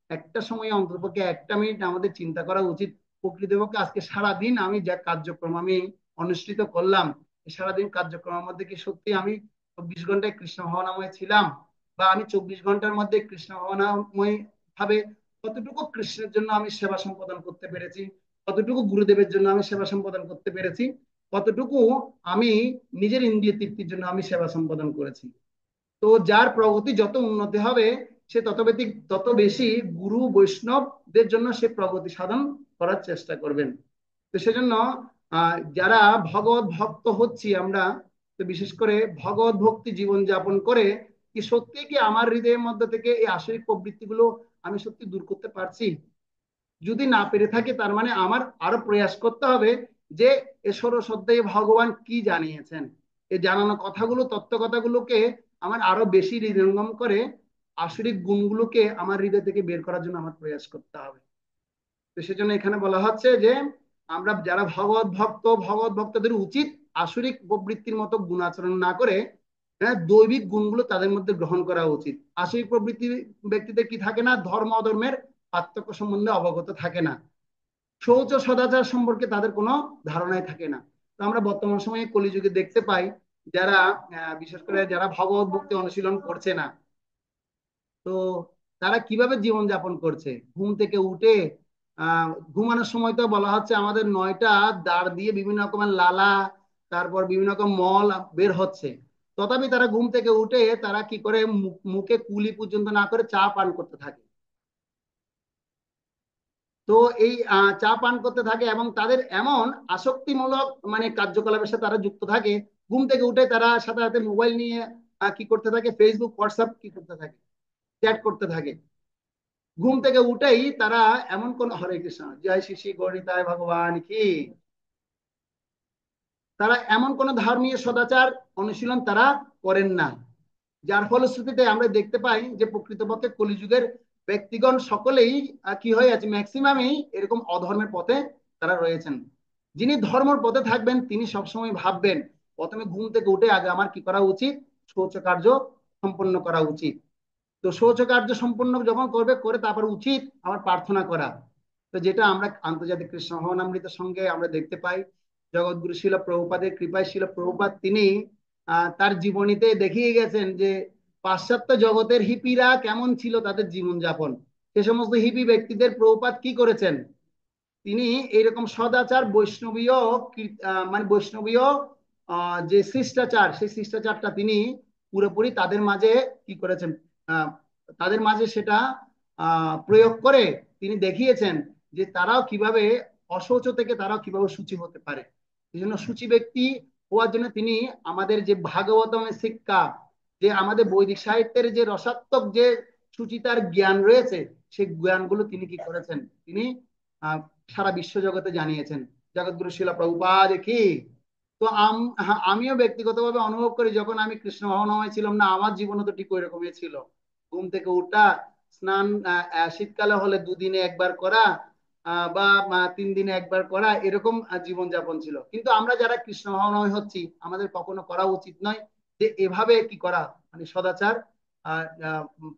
S1: একটা সময় অন্ততপক্ষে 1টা মিনিট আমাদের চিন্তা করা উচিত, প্রকৃতপক্ষে আজকে সারাদিন আমি যা কার্যক্রম আমি অনুষ্ঠিত করলাম, সারাদিন কার্যক্রমের মধ্যে কি সত্যি আমি 24 ঘন্টায় কৃষ্ণ ভাবনাময় ছিলাম, বা আমি 24 ঘন্টার মধ্যে কৃষ্ণ ভাবনাময় ভাবে কতটুকু কৃষ্ণের জন্য আমি সেবা সম্পাদন করতে পেরেছি, কতটুকু গুরুদেবের জন্য আমি সেবা সম্পাদন করতে পেরেছি, কতটুকু আমি নিজের ইন্দ্রিয় তৃপ্তির জন্য আমি সেবা সম্পাদন করেছি। তো যার প্রগতি যত উন্নতি হবে, সে তত বেশি গুরু বৈষ্ণবদের জন্য সে প্রগতি সাধন করার চেষ্টা করবেন। তো সেজন্য যারা ভগবত ভক্ত হচ্ছি আমরা, তো বিশেষ করে ভগবত ভক্তি জীবন যাপন করে কি সত্যি কি আমার হৃদয়ের মধ্যে থেকে এই আসরিক প্রবৃত্তিগুলো আমি সত্যি দূর করতে পারছি? যদি না পেরে থাকি, তার মানে আমার আরো প্রয়াস করতে হবে যে এ ষোড়শ অধ্যায়ে ভগবান কি জানিয়েছেন, এই জানানো কথাগুলো তত্ত্ব কথাগুলোকে আমার আরো বেশি হৃদয়ঙ্গম করে আসরিক গুণগুলোকে আমার হৃদয় থেকে বের করার জন্য আমার প্রয়াস করতে হবে। তো সেজন্য এখানে বলা হচ্ছে যে আমরা যারা ভগবত ভক্তদের উচিত আসরিক প্রবৃত্তির মতো গুণ আচরণ না করে, হ্যাঁ, দৈবিক গুণগুলো তাদের মধ্যে গ্রহণ করা উচিত। আসরিক প্রবৃত্তি ব্যক্তিদের কি থাকে না, ধর্ম অধর্মের পার্থক্য সম্বন্ধে অবগত থাকে না, শৌচ সদাচার সম্পর্কে তাদের কোনো ধারণাই থাকে না। তো আমরা বর্তমান সময়ে কলিযুগে দেখতে পাই যারা বিশেষ করে যারা ভগবত ভক্তি অনুশীলন করছে না, তো তারা কিভাবে জীবন যাপন করছে? ঘুম থেকে উঠে ঘুমানোর সময় তো বলা হচ্ছে আমাদের 9টা দাঁড় দিয়ে বিভিন্ন রকমের লালা, তারপর বিভিন্ন রকম মল বের হচ্ছে। তথাপি তারা ঘুম থেকে উঠে তারা কি করে, মুখে কুলি পর্যন্ত না করে চা পান করতে থাকে। তো এই চা পান করতে থাকে এবং তাদের এমন আসক্তিমূলক মানে কার্যকলাপের সাথে তারা যুক্ত থাকে, ঘুম থেকে উঠে তারা সাথে সাথে মোবাইল নিয়ে কি করতে থাকে, ফেসবুক হোয়াটসঅ্যাপ কি করতে থাকে, চ্যাট করতে থাকে। ঘুম থেকে উঠেই তারা এমন কোন, হরে কৃষ্ণ, জয় শ্রী শ্রী গৌরিতায় ভগবান কি, তারা এমন কোন ধর্মীয় সদাচার অনুশীলন তারা করেন না। যার ফলশ্রুতিতে আমরা দেখতে পাই যে প্রকৃতপক্ষে কলিযুগের ব্যক্তিগণ সকলেই কি হয়ে আছে, ম্যাক্সিমামই এরকম অধর্মের পথে তারা রয়েছেন। যিনি ধর্মের পথে থাকবেন তিনি সবসময় ভাববেন প্রথমে ঘুম থেকে উঠে আগে আমার কি করা উচিত, শৌচ কার্য সম্পন্ন করা উচিত। তো শৌচ কার্য সম্পন্ন যখন করবে, করে তারপর উচিত আমার প্রার্থনা করা। তো যেটা আমরা আন্তর্জাতিক কৃষ্ণ ভবনামৃতের সঙ্গে আমরা দেখতে পাই, জগৎগুরু শিল প্রভুপাদের কৃপায় শিল প্রভুপাদ তিনি তার জীবনীতে দেখিয়ে গেছেন যে পাশ্চাত্য জগতের হিপিরা কেমন ছিল তাদের জীবনযাপন। সে সমস্ত হিপি ব্যক্তিদের প্রভুপাদ কি করেছেন, তিনি এইরকম সদাচার বৈষ্ণবীয় মানে বৈষ্ণবীয় যে শিষ্টাচার, সেই শিষ্টাচারটা তিনি পুরোপুরি তাদের মাঝে কি করেছেন, আহ, তাদের মাঝে সেটা প্রয়োগ করে তিনি দেখিয়েছেন যে তারাও কিভাবে অশৌচ থেকে তারাও কিভাবে সূচি হতে পারে। এই জন্য সূচি ব্যক্তি হওয়ার জন্য তিনি আমাদের যে ভাগবতমের শিক্ষা, যে আমাদের বৈদিক সাহিত্যের যে রসাত্মক যে সুচিতার জ্ঞান রয়েছে, সেই জ্ঞানগুলো তিনি কি করেছেন, তিনি আহ সারা বিশ্ব জগতে জানিয়েছেন। জগৎগুরু শিলা প্রভুপাদ কি। তো আমিও ব্যক্তিগতভাবে অনুভব করি, যখন আমি কৃষ্ণ ভাবনাময় ছিলাম না, আমার জীবনও তো ঠিক ওই রকমই ছিল। ঘুম থেকে উঠা, স্নান শীতকালে হলে দুদিনে একবার করা, বা 3 দিনে একবার করা, এরকম জীবনযাপন ছিল। কিন্তু আমরা যারা কৃষ্ণ ভাবনাময় হচ্ছি, আমাদের কখনো করা উচিত নয় যে এভাবে কি করা, মানে সদাচার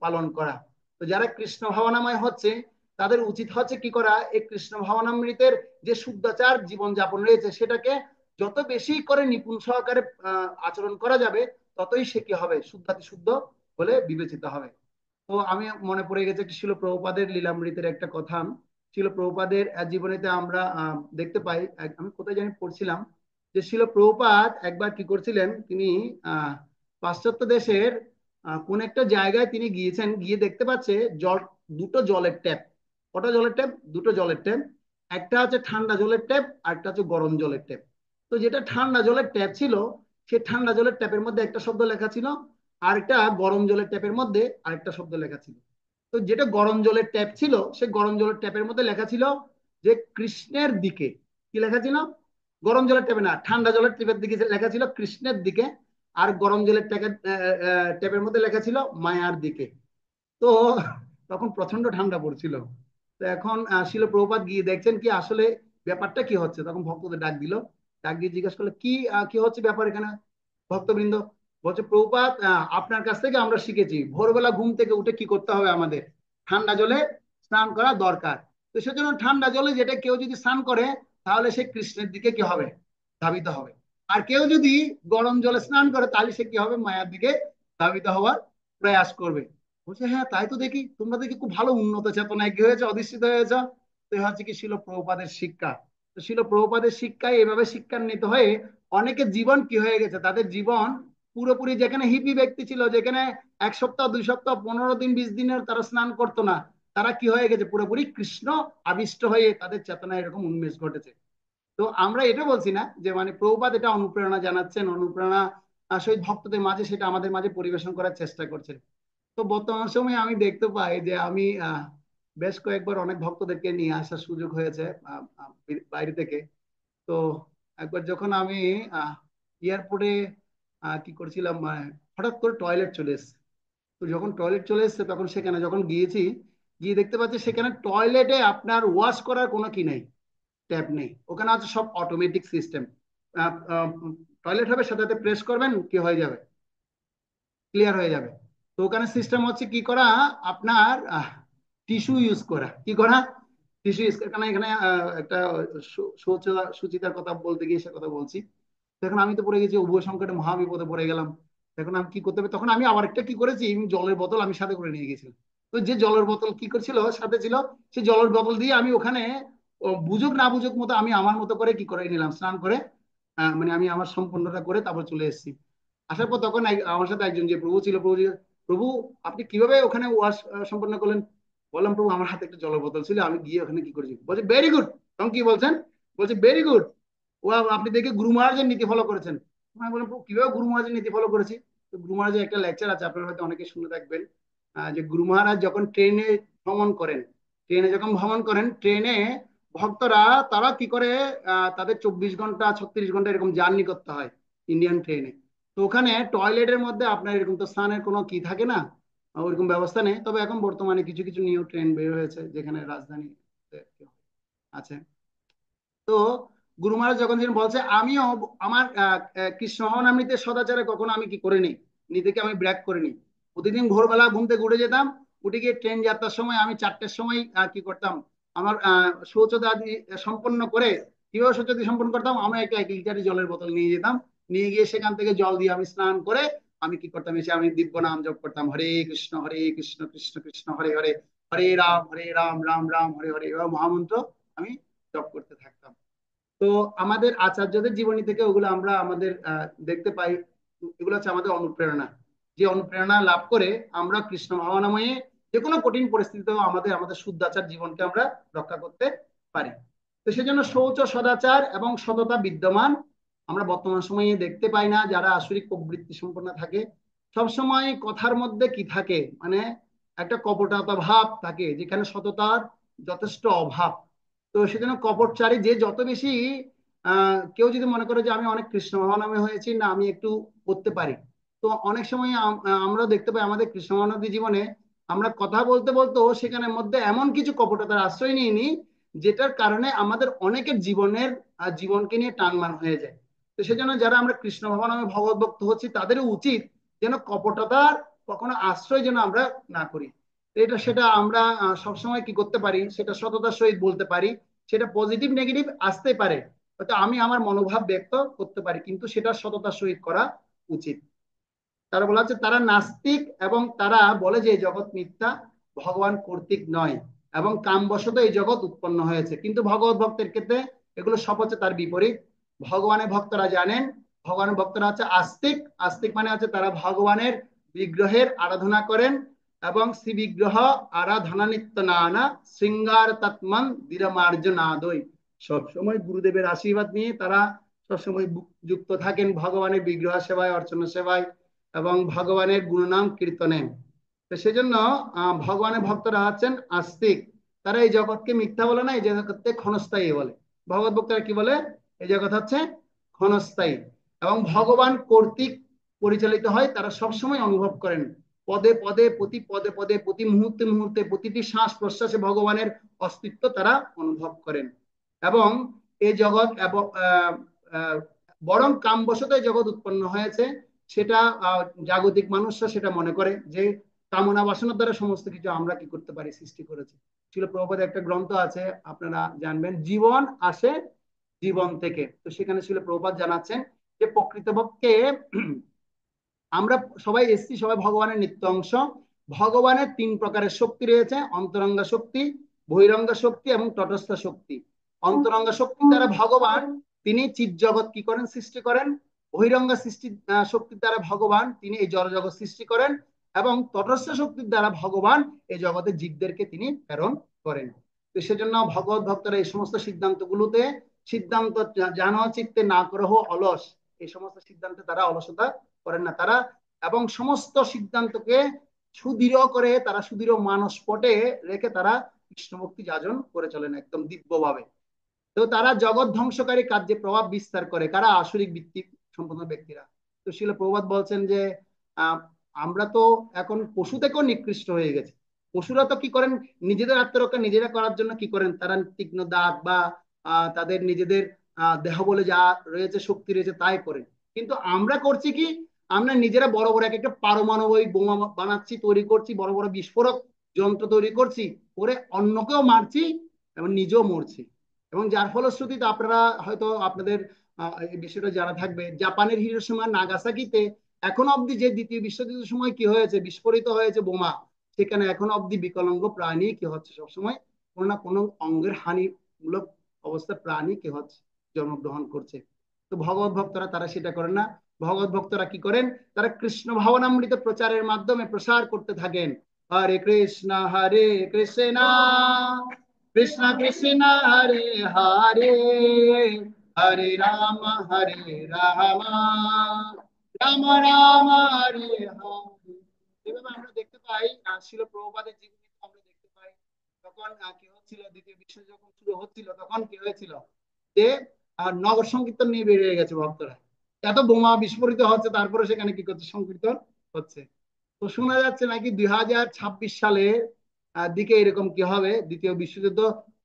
S1: পালন করা। তো যারা কৃষ্ণ ভাবনাময় হচ্ছে তাদের উচিত হচ্ছে কি করা, এই কৃষ্ণ ভাবনামৃতের যে শুদ্ধাচার জীবনযাপন রয়েছে সেটাকে যত বেশি করে নিপুণ সহকারে আচরণ করা যাবে, ততই সে কি হবে, শুদ্ধাতি শুদ্ধ বলে বিবেচিত হবে। তো আমি মনে পড়ে গেছে ছিল প্রভুপাদের লীলামৃতের একটা কথা। ছিল প্রভুপাদের জীবনীতে আমরা দেখতে পাই, আমি কোথায় জানি পড়ছিলাম, যে ছিল প্রভুপাদ একবার কি করছিলেন, তিনি আহ পাশ্চাত্য দেশের কোন একটা জায়গায় তিনি গিয়েছেন, গিয়ে দেখতে পাচ্ছে জল, দুটো জলের ট্যাপ। কটা জলের ট্যাপ? দুটো জলের ট্যাপ। একটা হচ্ছে ঠান্ডা জলের ট্যাপ আর একটা হচ্ছে গরম জলের ট্যাপ। তো যেটা ঠান্ডা জলের ট্যাপ ছিল, সে ঠান্ডা জলের ট্যাপের মধ্যে একটা শব্দ লেখা ছিল, আর একটা গরম জলের ট্যাপের মধ্যে আরেকটা শব্দ লেখা ছিল। তো যেটা গরম জলের ট্যাপ ছিল, সে গরম জলের ট্যাপের মধ্যে লেখা ছিল যে কৃষ্ণের দিকে। কি লেখা ছিল? গরম জলের ট্যাপে না, ঠান্ডা জলের ট্যাপের দিকে লেখা ছিল কৃষ্ণের দিকে। আর গরম জলের ট্যাপের মধ্যে লেখা ছিল মায়ার দিকে। তো তখন প্রচন্ড ঠান্ডা পড়ছিল। তো এখন শিল প্রভুপাদ গিয়ে দেখছেন কি আসলে ব্যাপারটা কি হচ্ছে, তখন ভক্তদের ডাক দিল। ডাক দিয়ে জিজ্ঞাসা করলো কি কি হচ্ছে ব্যাপার এখানে ভক্তবৃন্দ। বলছে প্রভুপাদ, আপনার কাছ থেকে আমরা শিখেছি ভোরবেলা ঘুম থেকে উঠে কি করতে হবে, আমাদের ঠান্ডা জলে স্নান করা দরকার। তো সেজন্য ঠান্ডা জলে যেটা কেউ যদি স্নান করে, তাহলে সে কৃষ্ণের দিকে কি হবে, ধাবিত হবে। আর কেউ যদি গরম জলে স্নান করে, তাহলে সে কি হবে, মায়ার দিকে ধাবিত হওয়ার প্রয়াস করবে। বলছে হ্যাঁ তাই তো দেখি, তোমরা দেখি খুব ভালো উন্নত চেতনায় কি হয়েছে, অধিষ্ঠিত হয়েছ। তো হচ্ছে কি শিল প্রভুপাদের শিক্ষা। তো শিল প্রভুপাদের শিক্ষায় এভাবে শিক্ষান্বিত হয়ে অনেকের জীবন কি হয়ে গেছে, তাদের জীবন পুরোপুরি, যেখানে হিপি ব্যক্তি ছিল, যেখানে 1 সপ্তাহ 2 সপ্তাহ 15 দিন 20 দিনের তারা স্নান করতো না, তারা কি হয়ে গেছে, পুরোপুরি কৃষ্ণ আবিষ্ট হয়ে তাদের চেতনায় এরকম উন্মেষ ঘটেছে। তো আমরা এটা বলছি না যে মানে প্রভুপাদ এটা অনুপ্রেরণা জানাচ্ছেন, অনুপ্রেরণা সহিত ভক্তদের মাঝে সেটা আমাদের মাঝে পরিবেশন করার চেষ্টা করছেন। তো বর্তমান সময়ে আমি দেখতে পাই যে আমি বেশ কয়েকবার অনেক ভক্তদেরকে নিয়ে আসার সুযোগ হয়েছে বাইরে থেকে। তো একবার যখন আমি এয়ারপোর্টে কি করছিলাম, হঠাৎ করে টয়লেট চলে এসছে। তো যখন টয়লেট চলে এসছে, তখন সেখানে যখন গিয়েছি, গিয়ে দেখতে পাচ্ছি সেখানে টয়লেটে আপনার ওয়াশ করার কোনো কি নেই, ট্যাপ নেই। ওখানে আছে সব অটোমেটিক সিস্টেম। টয়লেট হবে, সাথে সাথে প্রেস করবেন, কি হয়ে যাবে, ক্লিয়ার হয়ে যাবে। তো ওখানে সিস্টেম হচ্ছে কি করা, আপনার টিস্যু ইউজ করা, কি করা, টিস্যু ইউজ করা। কারণ এখানে একটা সুচিতার কথা বলতে গিয়ে সে কথা বলছি। তখন আমি তো পড়ে গেছি উভয় সংকটে, মহাবিপদে পড়ে গেলাম। এখন আমি কি করতে হবে, তখন আমি আবার একটা কি করেছি, জলের বোতল আমি সাথে করে নিয়ে গেছিলাম। তো যে জলের বোতল কি করছিল সাথে ছিল, সেই জলের বোতল দিয়ে আমি ওখানে বুঝুক না বুঝুক মতো আমি আমার মতো করে কি করে নিলাম, স্নান করে মানে আমি আমার সম্পূর্ণটা করে তারপর চলে এসেছি। আসার পর তখন আমার সাথে একজন যে প্রভু ছিল, প্রভু আপনি কিভাবে ওখানে ওয়াশ সম্পন্ন করলেন? বললাম প্রভু আমার হাতে একটা জলের বোতল ছিল, আমি গিয়ে ওখানে কি করেছি। বলছে ভেরি গুড। তখন কি বলছেন? বলছে ভেরি গুড। ও আপনি দেখে গুরু মহারাজের নীতি ফলো করেছেন। আমি বললাম প্রভু কিভাবে গুরু মহারাজের নীতি ফলো করেছি? তো গুরু মহারাজের একটা লেকচার আছে, আপনারা হয়তো অনেকে শুনে থাকবেন, যে গুরু মহারাজ যখন ট্রেনে ভ্রমণ করেন, ট্রেনে ভক্তরা তারা কি করে, তাদের 24 ঘন্টা 36 ঘন্টা এরকম জার্নি করতে হয় ইন্ডিয়ান ট্রেনে। তো ওখানে টয়লেটের মধ্যে আপনার এরকম তো স্নানের কোনো কি থাকে না, ওইরকম ব্যবস্থা নেই। তবে এখন বর্তমানে কিছু কিছু নিউ ট্রেন বের হয়েছে যেখানে রাজধানী আছে। তো গুরু মহারাজ যখন যিনি বলছে আমিও আমার কৃষ্ণ ভবনামৃতের সদাচারে কখনো আমি কি করিনি, নিজেকে আমি ব্র্যাক করিনি। প্রতিদিন ভোরবেলা ঘুম থেকে উঠে যেতাম, উঠে গিয়ে ট্রেন যাত্রার সময় আমি 4টের সময় কি করতাম, আমার শৌচদাদি সম্পন্ন করে, কিভাবে শৌচাদি সম্পন্ন করতাম, আমি একটা 1 লিটার জলের বোতল নিয়ে যেতাম, নিয়ে গিয়ে সেখান থেকে জল দিয়ে আমি স্নান করে আমি কি করতাম, এসে আমি দিব্য নাম জপ করতাম, হরে কৃষ্ণ কৃষ্ণ কৃষ্ণ হরে হরে, হরে রাম রাম রাম হরে হরে, এবার মহামন্ত্র আমি জপ করতে থাকতাম। তো আমাদের আচার্যদের জীবনী থেকে ওগুলো আমরা আমাদের দেখতে পাই। এগুলো হচ্ছে আমাদের অনুপ্রেরণা, যে অনুপ্রেরণা লাভ করে আমরা কৃষ্ণ ভাবনাময়ে যে কোনো কঠিন পরিস্থিতিতেও আমাদের আমাদের শুদ্ধাচার জীবনকে আমরা রক্ষা করতে পারি। তো সেজন্য শৌচ সদাচার এবং সততা বিদ্যমান আমরা বর্তমান সময়ে দেখতে পাই না। যারা আসরিক প্রবৃত্তি সম্পন্ন থাকে সবসময় কথার মধ্যে কি থাকে, মানে একটা কপটতা ভাব থাকে, যেখানে সততার যথেষ্ট অভাব। তো সেজন্য কপটচারী যে যত বেশি, কেউ যদি মনে করে যে আমি অনেক কৃষ্ণ মহানামে হয়েছি না, আমি একটু করতে পারি, তো অনেক সময় আমরা দেখতে পাই আমাদের কৃষ্ণ মহানবী জীবনে আমরা কথা বলতে বলতেও সেখানের মধ্যে এমন কিছু কপটতার আশ্রয় নিয়ে নিই, যেটার কারণে আমাদের অনেকের জীবনকে নিয়ে টানমান হয়ে যায়। তো সেজন্য যারা আমরা কৃষ্ণ ভবনামে ভগবত ভক্ত হচ্ছি তাদেরও উচিত যেন কপটতার কখনো আশ্রয় যেন আমরা না করি। সেটা আমরা সবসময় কি করতে পারি, সেটা সততার সহিত বলতে পারি। সেটা পজিটিভ নেগেটিভ আসতে পারে, হয়তো আমি আমার মনোভাব ব্যক্ত করতে পারি, কিন্তু সেটা সততার সহিত করা উচিত। তারা বলা হচ্ছে তারা নাস্তিক এবং তারা বলে যে এই জগৎ মিথ্যা, ভগবান কর্তৃক নয় এবং কামবশত এই জগৎ উৎপন্ন হয়েছে। কিন্তু ভগবত ভক্তের ক্ষেত্রে এগুলো সব হচ্ছে তার বিপরীত। ভগবানের ভক্তরা জানেন, ভগবানের ভক্তরা হচ্ছে আস্তিক। আস্তিক মানে হচ্ছে তারা ভগবানের বিগ্রহের আরাধনা করেন এবং শ্রী বিগ্রহ আরাধনা নিত্য নানা শৃঙ্গার তৎমন দীরমার্জনাদয়। সবসময় গুরুদেবের আশীর্বাদ নিয়ে তারা সবসময় যুক্ত থাকেন ভগবানের বিগ্রহ সেবায়, অর্চনা সেবায় এবং ভগবানের গুণনাম কীর্তনে। তো সেজন্য ভগবানের ভক্তরা হচ্ছেন আস্তিক। তারা এই জগৎকে মিথ্যা বলে না, এই জগৎকে ক্ষণস্থায়ী বলে। ভগবত ভক্তরা কি বলে, এই জগৎ হচ্ছে ক্ষণস্থায়ী এবং ভগবান কর্তৃক পরিচালিত হয়। তারা সবসময় অনুভব করেন পদে পদে প্রতি পদে পদে প্রতি মুহূর্তে মুহূর্তে প্রতিটি শ্বাস প্রশ্বাসে ভগবানের অস্তিত্ব তারা অনুভব করেন। এবং এই জগৎ এবং বরং কামবশত এই জগৎ উৎপন্ন হয়েছে, সেটা জাগতিক মানুষরা সেটা মনে করে যে কামনা বাসনার দ্বারা সমস্ত কিছু আমরা কি করতে পারি, সৃষ্টি করেছি। ছিল প্রভুপাদের একটা গ্রন্থ আছে, আপনারা জানবেন, জীবন আসে জীবন থেকে। তো সেখানে ছিল প্রভুপাদ জানাচ্ছেন যে প্রকৃতপক্ষে আমরা সবাই এসছি, সবাই ভগবানের নিত্য অংশ। ভগবানের 3 প্রকারের শক্তি রয়েছে, অন্তরঙ্গা শক্তি, বহিরঙ্গা শক্তি এবং তটস্থ শক্তি। অন্তরঙ্গা শক্তি দ্বারা ভগবান তিনি চিৎ জগৎ কি করেন, সৃষ্টি করেন। বহিরঙ্গা শক্তির দ্বারা ভগবান তিনি এই জড় জগৎ সৃষ্টি করেন এবং তটস্থ শক্তির দ্বারা ভগবান এই জগতে জীবদেরকে তিনি প্রেরণ করেন। তো সেজন্য ভগবত ভক্তরা এই সমস্ত সিদ্ধান্তগুলোতে সিদ্ধান্ত জানো চিত্তে না করহ অলস, এই সমস্ত সিদ্ধান্তে তারা অলসতা করেন না। তারা এবং সমস্ত সিদ্ধান্তকে সুদৃঢ় করে, তারা সুদৃঢ় মানসপটে রেখে তারা কৃষ্ণ ভক্তি যাজন করে চলেন একদম দিব্যভাবে। তো তারা জগৎ ধ্বংসকারী কার্যে প্রভাব বিস্তার করে কারা, আসরিক ভিত্তি সম্পন্ন ব্যক্তিরা। তো শিল প্রভাত বলছেন যে আহ, আমরা তো এখন পশু থেকেও নিকৃষ্ট হয়ে গেছি। পশুরা তো কি করেন, নিজেদের আত্মরক্ষা নিজেরা করার জন্য কি করেন, তারা তীক্ষ্ণ দাঁত বা তাদের নিজেদের দেহ বলে যা রয়েছে, শক্তি রয়েছে, তাই করেন। কিন্তু আমরা করছি কি, আমরা নিজেরা বড় বড় এক একটা পারমাণবিক বোমা বানাচ্ছি, তৈরি করছি, বড় বড় বিস্ফোরক যন্ত্র তৈরি করছি, করে অন্যকেও মারছি এবং নিজেও মরছি। এবং যার ফলশ্রুতিতে আপনারা হয়তো আপনাদের এই বিষয়টা জানা থাকবে, জাপানের হিরোশিমা নাগাসাকিতে এখনো অব্দি যে দ্বিতীয় বিশ্বযুদ্ধের সময় কি হয়েছে, বিস্ফোরিত হয়েছে বোমা, সেখানে এখনো অব্দি বিকলাঙ্গ প্রাণী কি হচ্ছে, সবসময় কোনো না কোনো অঙ্গের হানিমূলক অবস্থা প্রাণী কি হচ্ছে, জন্মগ্রহণ করছে। তো ভগবত ভক্তরা তারা সেটা করেন না, ভগবত ভক্তরা কি করেন, তারা কৃষ্ণ ভাবনামৃত প্রচারের মাধ্যমে প্রসার করতে থাকেন। হরে কৃষ্ণ কৃষ্ণ কৃষ্ণ হরে হরে, হরে রাম রাম রাম হরে হরে। এভাবে আমরা দেখতে পাই শিল প্রভুপাদের জীবনে আমরা দেখতে পাই, তখন কি হচ্ছিল, দ্বিতীয় বিশ্ব যখন শুরু হচ্ছিল তখন কি হয়েছিল যে নগর সংকীর্তন নিয়ে বেরিয়ে গেছে ভক্তরা। এত বোমা বিস্ফোরিত হচ্ছে, তারপরে সেখানে কি করছে, সংকীর্তন হচ্ছে। তো শোনা যাচ্ছে নাকি 2026 সালের দিকে এরকম কি হবে, দ্বিতীয় বিশ্বযুদ্ধ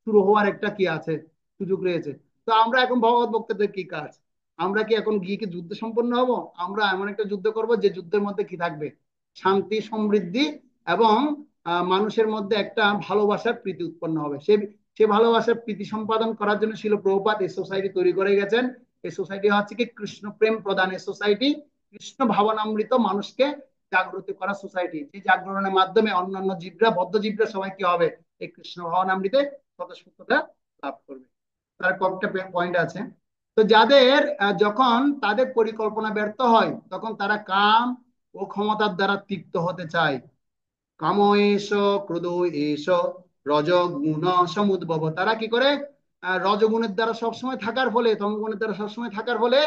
S1: শুরু হওয়ার একটা কি আছে, সুযোগ রয়েছে। তো আমরা এখন ভগবত ভক্তদের কি কাজ, আমরা কি এখন গিয়ে কি যুদ্ধ সম্পন্ন হব? আমরা এমন একটা যুদ্ধ করব যে যুদ্ধের মধ্যে কি থাকবে, শান্তি সমৃদ্ধি এবং মানুষের মধ্যে একটা ভালোবাসার প্রীতি উৎপন্ন হবে। সে ভালোবাসার প্রীতি সম্পাদন করার জন্য শিল প্রভুপাদ এই সোসাইটি তৈরি করে গেছেন। এই সোসাইটি হচ্ছে কি কৃষ্ণ প্রেম প্রদানের সোসাইটি, কৃষ্ণ ভাবনামৃত মানুষকে জাগ্রত করা সোসাইটি, যে জাগরণের মাধ্যমে অন্যান্য জীবরা, বদ্ধ জীবরা সবাই কি হবে, এই কৃষ্ণ ভাবনামৃতে স্বতঃস্ফূর্ততা লাভ করবে। তার কয়েকটা পয়েন্ট আছে। তো যাদের যখন তাদের পরিকল্পনা ব্যর্থ হয়, তখন তারা কাম ও ক্ষমতার দ্বারা তৃপ্ত হতে চায়। কাম এস ক্রোধ এস রজগুণ সমুদ্ভব, তারা কি করে, রজগুণের দ্বারা সবসময় থাকার ফলে, তমগুণের দ্বারা সবসময় থাকার ফলে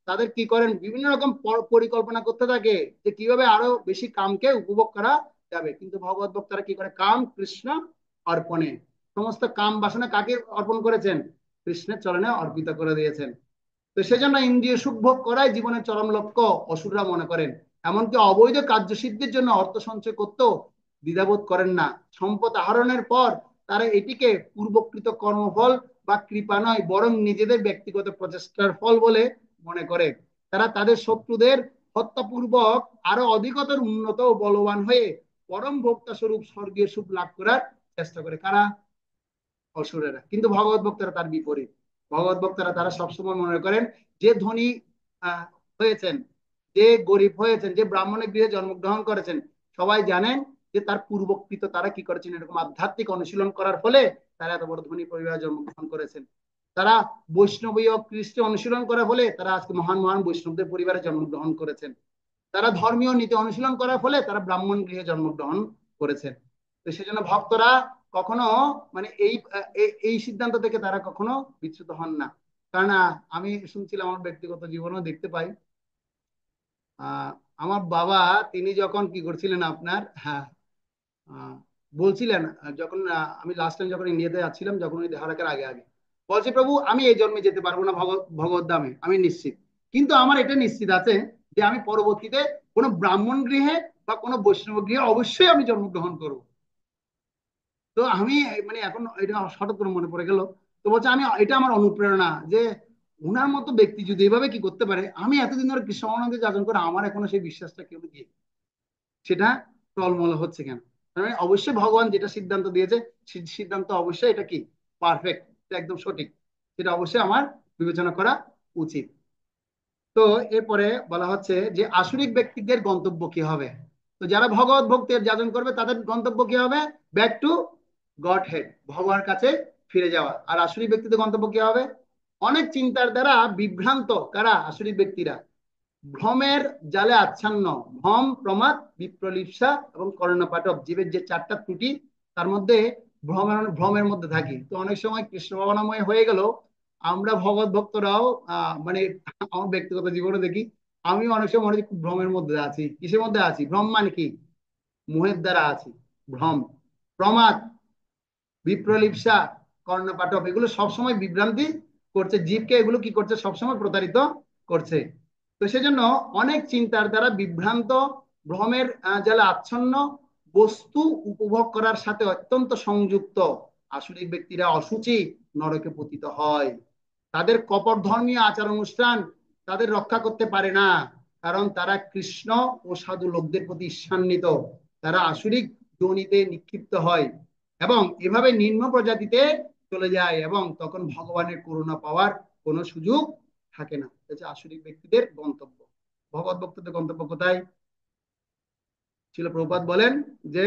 S1: তাদের কি করেন, বিভিন্ন রকম পরিকল্পনা করতে থাকে যে কিভাবে আরো বেশি কামকে উপভোগ করা যাবে। কিন্তু ভগবত ভক্তরা কি করে, কাম কৃষ্ণ অর্পণে, সমস্ত কাম বাসনা কাকে অর্পণ করেছেন, কৃষ্ণের চরণে অর্পিত করে দিয়েছেন। তো সেজন্য ইন্দ্রিয় সুখ ভোগ করাই জীবনের চরম লক্ষ্য অসুররা মনে করেন। এমনকি অবৈধ কার্যসিদ্ধির জন্য অর্থ সঞ্চয় করতেও দ্বিধাবোধ করেন না। সম্পদ আহরণের পর তারা এটিকে পূর্বকৃত কর্মফল বা কৃপা নয়, বরং নিজেদের ব্যক্তিগত প্রচেষ্টার ফল বলে মনে করে। তারা তাদের শত্রুদের হত্যাপূর্বক আরো অধিকতর উন্নত ও বলবান হয়ে পরম ভোক্তা স্বরূপ স্বর্গীয় সুখ লাভ করার চেষ্টা করে। কারা? অসুরেরা। কিন্তু ভগবত ভক্তরা তার বিপরীত। ভগবত ভক্তরা তারা সবসময় মনে করেন যে ধনী হয়েছেন, যে গরিব হয়েছেন, যে ব্রাহ্মণের গৃহে জন্মগ্রহণ করেছেন, সবাই জানেন যে তার পূর্বকৃত তারা কি করেছেন, এরকম আধ্যাত্মিক অনুশীলন করার ফলে তারা এত বড় ধনী পরিবারে জন্মগ্রহণ করেছেন। তারা বৈষ্ণবীয় কৃষ্টি অনুশীলন করার ফলে তারা আজকে মহান মহান বৈষ্ণবদের পরিবারে জন্মগ্রহণ করেছেন। তারা ধর্মীয় নীতি অনুশীলন করার ফলে তারা ব্রাহ্মণ গৃহে জন্মগ্রহণ করেছেন। তো সেজন্য ভক্তরা কখনো মানে এই সিদ্ধান্ত থেকে তারা কখনো বিচ্যুত হন না। কারণ আমি শুনছিলাম, আমার ব্যক্তিগত জীবনেও দেখতে পাই, আহ আমার বাবা তিনি যখন কি করছিলেন আপনার, হ্যাঁ, বলছিলেন যখন আমি লাস্ট টাইম যখন ইন্ডিয়াতে যাচ্ছিলাম, যখন উনি দেখা রাখার আগে আগে বলছে, প্রভু আমি এই জন্মে যেতে পারবো না ভগবত ধামে, আমি নিশ্চিত। কিন্তু আমার এটা নিশ্চিত আছে যে আমি পরবর্তীতে কোনো ব্রাহ্মণ গৃহে বা কোনো বৈষ্ণব গৃহে অবশ্যই আমি জন্মগ্রহণ করবো। তো আমি মানে এখন এটা হঠাৎ করে মনে পড়ে গেল। তো বলছে আমি, এটা আমার অনুপ্রেরণা যে উনার মতো ব্যক্তি যদি এভাবে কি করতে পারে, আমি এতদিন ধরে কৃষ্ণ ভগবানকে যাজন করে আমার এখনো সেই বিশ্বাসটা কেউ দিয়ে সেটা টলমল হচ্ছে কেন? মানে অবশ্যই ভগবান যেটা সিদ্ধান্ত দিয়েছে সিদ্ধান্ত অবশ্যই এটা কি পারফেক্ট, একদম সঠিক, সেটা অবশ্যই আমার বিবেচনা করা উচিত। তো এরপরে বলা হচ্ছে যে আসরিক ব্যক্তিদের গন্তব্য কি হবে। তো যারা ভগবত ভক্তের যাজন করবে তাদের গন্তব্য কি হবে, ব্যাক টু গড হেড, ভগবানের কাছে ফিরে যাওয়া। আর আসরিক ব্যক্তিদের গন্তব্য কি হবে, অনেক চিন্তার দ্বারা বিভ্রান্ত, কারা? আসরিক ব্যক্তিরা। ভ্রমের জালে আচ্ছন্ন, ভ্রম প্রমাদ বিপ্রলিপসা এবং কর্ণপাটব, জীবের যে চারটা ত্রুটি তার মধ্যে ভ্রমের মধ্যে থাকি। তো অনেক সময় কৃষ্ণ ভাবনাময় হয়ে গেল আমরা ভগবত ভক্তরাও মানে আমার ব্যক্তিগত জীবনে দেখি, আমি অনেক সময় মনে হচ্ছে খুব ভ্রমের মধ্যে আছি। কিসের মধ্যে আছি? ভ্রম মানে কি? মোহের দ্বারা আছি, ভ্রম। প্রমাদ, বিপ্রলিপসা, কর্ণপাটব, এগুলো সবসময় বিভ্রান্তি করছে জীবকে, এগুলো কি করছে, সবসময় প্রতারিত করছে। তো সেজন্য অনেক চিন্তার দ্বারা বিভ্রান্ত, ভ্রমের জালে আচ্ছন্ন, বস্তু উপভোগ করার সাথে অত্যন্ত সংযুক্ত আসরিক ব্যক্তিরা অসুচি নরকে পতিত হয়। তাদের কপট ধর্মীয় আচার অনুষ্ঠান তাদের রক্ষা করতে পারে না, কারণ তারা কৃষ্ণ ও সাধু লোকদের প্রতি ঈর্ষান্বিত। তারা আসরিক যোনিতে নিক্ষিপ্ত হয় এবং এভাবে নিম্ন প্রজাতিতে চলে যায়, এবং তখন ভগবানের করুণা পাওয়ার কোনো সুযোগ থাকে না। এটা আসরিক ব্যক্তিদের গন্তব্য। ভগবত ভক্তদের গন্তব্য কোথায়? ছিল প্রভুপাদ বলেন যে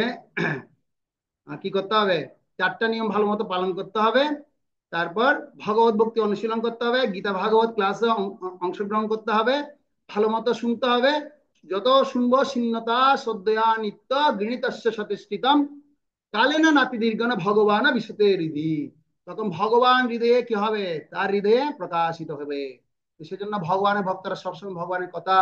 S1: কি করতে হবে, চারটা নিয়ম ভালো মতো পালন করতে হবে, তারপর ভগবত ভক্তি অনুশীলন করতে হবে, গীতা ভাগবত ক্লাসে অংশগ্রহণ করতে হবে, ভালো মতো শুনতে হবে। যত শুনবো শূন্যতা শ্রদ্ধয়া নিত্য গৃণীতস্য সতিষ্ঠিতম কালে না নাতি দীর্ঘন ভগবান বিশ্বতে হৃদি। তখন ভগবান হৃদয়ে কি হবে? তার হৃদয়ে প্রকাশিত হবে। সেজন্য ভগবানের ভক্তরা সবসময় ভগবানের কথা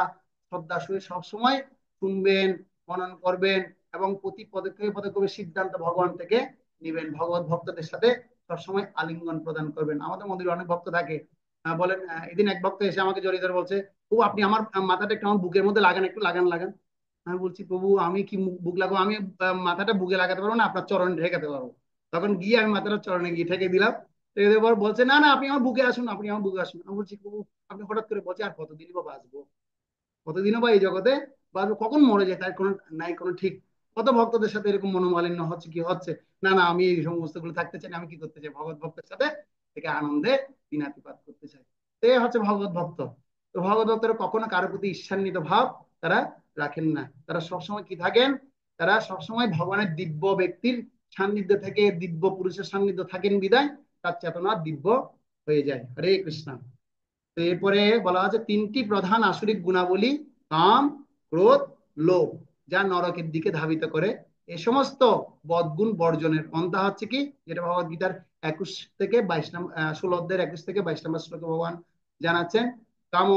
S1: শ্রদ্ধা শুনে সবসময় শুনবেন, মনন করবেন এবং প্রতি পদক্ষেপে পদক্ষেপে সিদ্ধান্ত ভগবান থেকে নিবেন। ভগবত ভক্তদের সাথে সবসময় আলিঙ্গন প্রদান করবেন। আমাদের মন্দিরে অনেক ভক্ত থাকে, বলেন এদিন এক ভক্ত এসে আমাকে জড়িয়ে ধরে বলছে, প্রভু আপনি আমার মাথাটা একটু আমার বুকের মধ্যে লাগান, একটু লাগান লাগান। আমি বলছি প্রভু আমি কি বুক লাগাবো? আমি মাথাটা বুকে লাগাতে পারবো না, আপনার চরণে ঠেকাতে পারবো। তখন গিয়ে আমি মাথাটা চরণে গিয়ে ঠেকে দিলাম। ঠেকে দেওয়ার পর বলছে না না আপনি আমার বুকে আসুন, আপনি আমার বুকে আসুন। আমি বলছি প্রভু আপনি হঠাৎ করে বলছে আর কতদিনই বা বাঁচবো, কতদিনও বা এই জগতে বাঁচবো, কখন মরে যায় তার কোনো নাই কোনো ঠিক। কত ভক্তদের সাথে এরকম মনোমালিন্য হচ্ছে, কি হচ্ছে। না না আমি এই সমস্ত গুলো থাকতে চাই না, আমি কি করতে চাই ভগবত ভক্তের সাথে থেকে আনন্দে দিনাতিপাত করতে চাই। এ হচ্ছে ভগবত ভক্ত। তো ভগবত ভক্তরা কখনো কারোর প্রতি ঈর্ষান্বিত ভাব তারা রাখেন না। তারা সবসময় কি থাকেন? তারা সবসময় ভগবানের দিব্য ব্যক্তির সান্নিধ্য থেকে, দিব্য পুরুষের সান্নিধ্য থাকেন বিদায় তার চেতনা দিব্য হয়ে যায়। হরে কৃষ্ণ। তো এরপরে বলা হচ্ছে তিনটি প্রধান আসরিক গুণাবলী, কাম, ক্রোধ, লোভ, যা নরকের দিকে ধাবিত করে। এ সমস্ত বদগুণ বর্জনের পন্থা হচ্ছে কি, যেটা ভগবদ গীতার 21 থেকে 22 নম্বর 16 অধ্যায়ের 21 থেকে 22 নম্বর শ্লোকে ভগবান জানাচ্ছেন। কাম,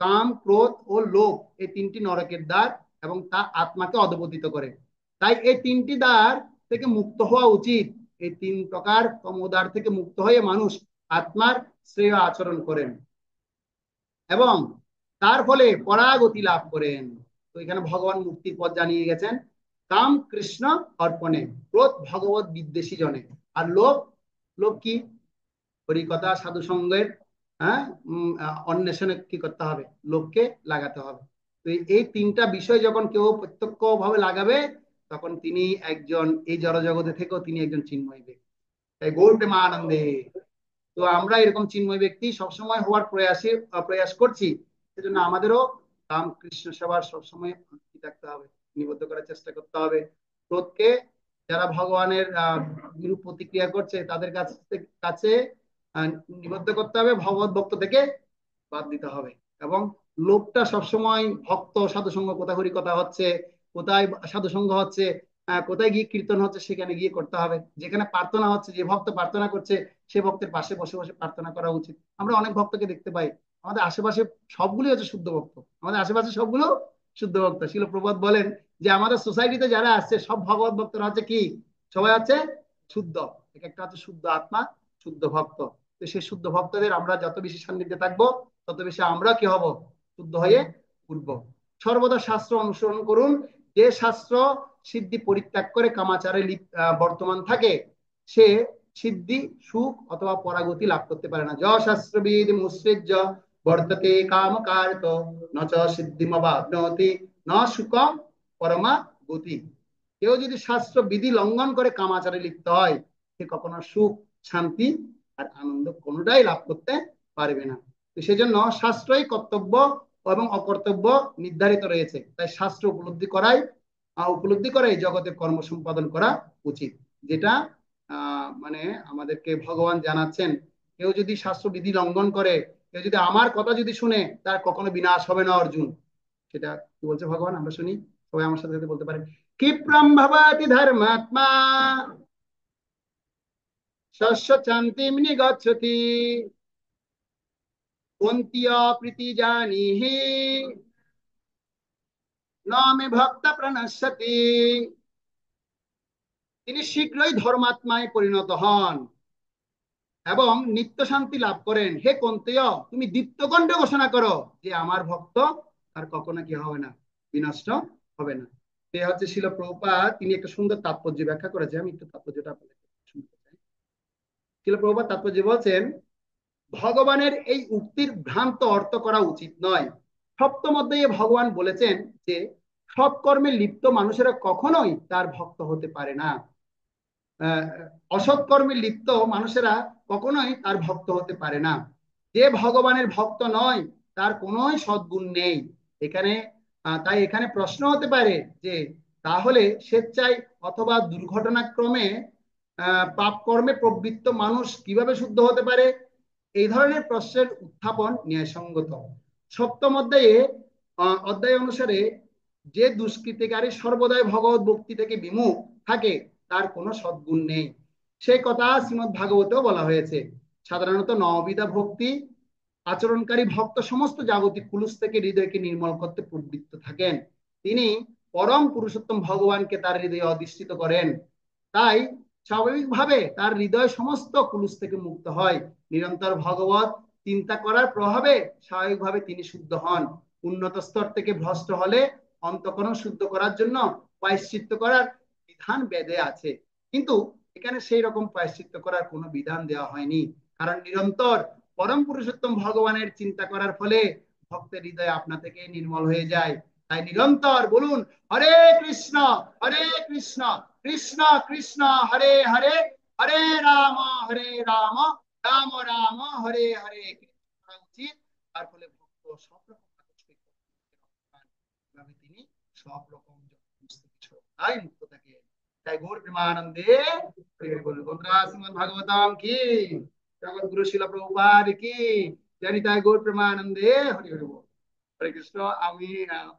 S1: কাম, ক্রোধ ও লোভ এই তিনটি নরকের দ্বার এবং তা আত্মাকে অধপতিত করে। তাই এই তিনটি দ্বার থেকে মুক্ত হওয়া উচিত। এই তিন প্রকার তমোদ্বার থেকে মুক্ত হয়ে মানুষ আত্মার শ্রেয় আচরণ করেন এবং তার ফলে পরাগতি লাভ করেন। তো এখানে ভগবান মুক্তির পথ জানিয়ে গেছেন। কাম কৃষ্ণ অর্পণে, ক্রোধ ভগবত বিদ্বেষী জনে, আর লোভ, লোভ কি? হরিকথা সাধু সঙ্গের হ্যাঁ অন্বেষণে কি করতে হবে? লোককে লাগাতে হবে। তো এই তিনটা বিষয় যখন কেউ প্রত্যক্ষ ভাবে লাগাবে তখন তিনি একজন এই জড়জগতে থেকেও তিনি একজন চিন্ময় ব্যক্তি। তাই গৌর প্রেমানন্দে। তো আমরা এরকম চিন্ময় ব্যক্তি সবসময় হওয়ার প্রয়াস করছি। সেজন্য আমাদেরও রাম কৃষ্ণ সেবার সবসময় থাকতে হবে, নিবদ্ধ করার চেষ্টা করতে হবে। ক্রোধকে যারা ভগবানের বিরূপ প্রতিক্রিয়া করছে তাদের কাছে নিবদ্ধ করতে হবে, ভগবত ভক্ত থেকে বাদ দিতে হবে। এবং লোকটা সবসময় ভক্ত সাধুসঙ্গ, কোথায় হরি কথা হচ্ছে, কোথায় সাধুসঙ্গ হচ্ছে, কোথায় গিয়ে কীর্তন হচ্ছে সেখানে গিয়ে করতে হবে। যেখানে প্রার্থনা হচ্ছে, যে ভক্ত প্রার্থনা করছে সে ভক্তের পাশে বসে বসে প্রার্থনা করা উচিত। আমরা অনেক ভক্তকে দেখতে পাই আমাদের আশেপাশে, সবগুলি হচ্ছে শুদ্ধ ভক্ত। আমাদের আশেপাশে সবগুলো শুদ্ধ ভক্ত। শিল প্রভুপাদ বলেন যে আমাদের সোসাইটিতে যারা আসছে সব ভগবত ভক্তরা হচ্ছে কি, সবাই হচ্ছে শুদ্ধ। এক একটা হচ্ছে শুদ্ধ আত্মা, শুদ্ধ ভক্ত। তো সেই শুদ্ধ ভক্তদের আমরা যত বেশি সান্নিধ্যে থাকবো তত বেশি আমরা কি হব? শুদ্ধ হয়ে উঠব। সর্বদা শাস্ত্র অনুসরণ করুন। যে শাস্ত্র সিদ্ধি পরিত্যাগ করে কামাচারে বর্তমান থাকে সে সিদ্ধি, সুখ অথবা পরাগতি লাভ করতে পারে না। য শাস্ত্রবিদ মুসৃজ্য বর্ততে কাম কার্ত নচ সিদ্ধিমবাপ্নোতি ন সুখম পরমা গতি। কেউ যদি শাস্ত্র বিধি লঙ্ঘন করে কামাচারে লিপ্ত হয় সে কখনো সুখ, শান্তি আর আনন্দ কোনোটাই লাভ করতে পারবে না। তো সেজন্য শাস্ত্রই কর্তব্য এবং অকর্তব্য নির্ধারিত রয়েছে। তাই শাস্ত্র উপলব্ধি করাই জগতে কর্ম সম্পাদন করা উচিত। যেটা মানে আমাদেরকে ভগবান জানাচ্ছেন, কেউ যদি শাস্ত্র বিধি লঙ্ঘন করে, কেউ যদি আমার কথা যদি শুনে, তার কখনো বিনাশ হবে না অর্জুন। সেটা কি বলছে ভগবান আমরা শুনি, সবাই আমার সাথে সাথে বলতে পারেন। ক্ষিপ্রম ভবতি ধর্মাত্মা শস্য শান্তিম নিগচ্ছতি কুন্তিয়া প্রীতি জানিহি ন মে ভক্ত প্রণশ্যতি। তিনি শীঘ্রই ধর্মাত্মায় পরিণত হন এবং নিত্য শান্তি লাভ করেন। হে কন্তেয় তুমি দীপ্তকণ্ঠে ঘোষণা করো যে আমার ভক্ত আর কখনো কি হবে না? বিনষ্ট হবে না। সে হচ্ছে শিল প্রভুপাদ। তিনি একটা সুন্দর তাৎপর্য ব্যাখ্যা করেছে, আমি একটু তাৎপর্যটা আপনাদের শুনতে চাই। শিল প্রভুপাদ তাৎপর্য বলছেন, ভগবানের এই উক্তির ভ্রান্ত অর্থ করা উচিত নয়। সপ্তম অধ্যায়ে ভগবান বলেছেন যে সৎ কর্মে লিপ্ত মানুষেরা কখনোই তার ভক্ত হতে পারে না। অসৎ কর্মে লিপ্ত মানুষেরা কখনোই তার ভক্ত হতে পারে না। যে ভগবানের ভক্ত নয় তার কোনো সদ্গুণ নেই। এখানে তাই এখানে প্রশ্ন হতে পারে যে তাহলে স্বেচ্ছায় অথবা দুর্ঘটনাক্রমে পাপ কর্মে প্রবৃত্ত মানুষ কিভাবে শুদ্ধ হতে পারে? এই ধরনের প্রশ্নের উত্থাপন ন্যায়সঙ্গত। সপ্তম অধ্যায়ে অধ্যায় অনুসারে যে দুষ্কৃতিকারী সর্বদাই ভগবত ভক্তি থেকে বিমুখ থাকে তার কোনো সদ্গুণ নেই, সেই কথা শ্রীমদ ভাগবতেও বলা হয়েছে। সাধারণত নববিধা ভক্তি আচরণকারী ভক্ত সমস্ত জাগতিক কুলুষ থেকে হৃদয়কে নির্মল করতে প্রবৃত্ত থাকেন। তিনি পরম পুরুষোত্তম ভগবানকে তার হৃদয়ে অধিষ্ঠিত করেন। তাই স্বাভাবিকভাবে তার হৃদয় সমস্ত কুলুষ থেকে মুক্ত হয়। নিরন্তর ভগবত চিন্তা করার প্রভাবে স্বাভাবিকভাবে তিনি শুদ্ধ হন। উন্নত স্তর থেকে ভ্রষ্ট হলে অন্তঃকরণ শুদ্ধ করার জন্য প্রায়শ্চিত্ত করার বিধান বেদে আছে, কিন্তু এখানে সেই রকম প্রায়শ্চিত্ত করার কোনো বিধান দেওয়া হয়নি। কারণ নিরন্তর পরম পুরুষোত্তম ভগবানের চিন্তা করার ফলে ভক্তের হৃদয় আপনা থেকে নির্মল হয়ে যায়। তাই নিরন্তর বলুন, হরে কৃষ্ণ, হরে কৃষ্ণ, কৃষ্ণ কৃষ্ণ, হরে হরে, হরে রাম, হরে রাম, রাম রাম, হরে হরে করা উচিত। তার ফলে ভক্ত সব রকম তিনি সব রকম তাই মুক্ত থাকে। তাই গৌর প্রেমানন্দে ভাগবতম কি, জগৎ গুরু শিল প্রভুপাদ কি, জানি তাই গৌর প্রেমানন্দে হরি হরি বল। হরে কৃষ্ণ। আমি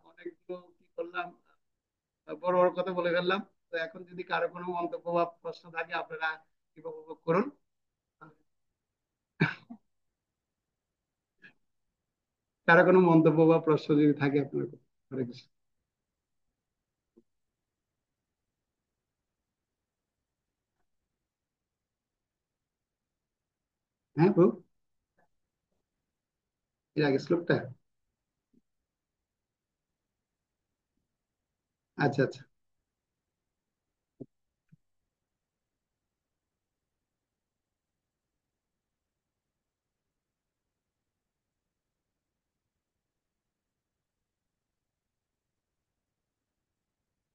S1: অনেকগুলো কি করলাম, বড় বড় কথা বলে ফেললাম। তো এখন যদি কারো কোনো মন্তব্য বা প্রশ্ন থাকে আপনারা কি উপভোগ করুন। কারো কোনো মন্তব্য বা প্রশ্ন যদি থাকে আপনার। হরে কৃষ্ণ। হ্যাঁ প্রভু, এর আগে শ্লোকটা। আচ্ছা আচ্ছা।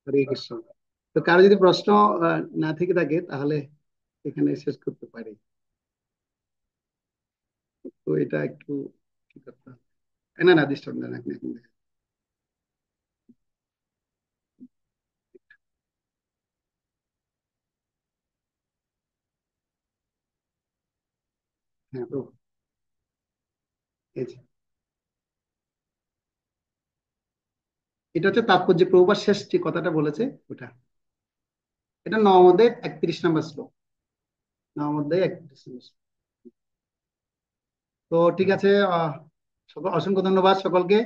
S1: হরে কৃষ্ণ। তো কারো যদি প্রশ্ন না থেকে থাকে তাহলে এখানে শেষ করতে পারি। তো এটা একটু কি করতে হবে, না না ডিস্টার্ব না রাখেন এখন। হ্যাঁ প্রভু, এই যে এটা হচ্ছে তাৎপর্য, প্রভুপাদ শেষ যে কথাটা বলেছে ওটা। এটা নবমোধ্যায় 31 নম্বর শ্লোক। নবমোধ্যায় 31 নম্বর শ্লোক। তো ঠিক আছে। অসংখ্য ধন্যবাদ সকলকে।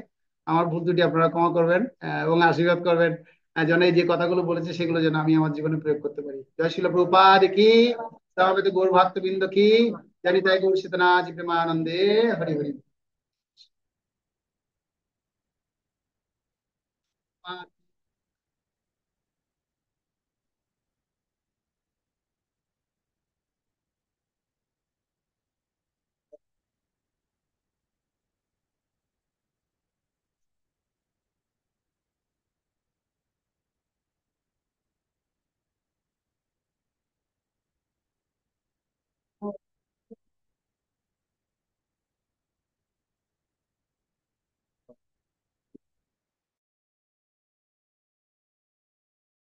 S1: আমার ভুল ত্রুটি আপনারা ক্ষমা করবেন, এবং আশীর্বাদ করবেন যেন এই যে কথাগুলো বলেছে সেগুলো যেন আমি আমার জীবনে প্রয়োগ করতে পারি। জয় শিল প্রভুপাদ কি, সমবেত গৌর ভক্তবৃন্দ কি, জানি তাই গৌর সীতনাথ প্রেমানন্দে হরি হরি।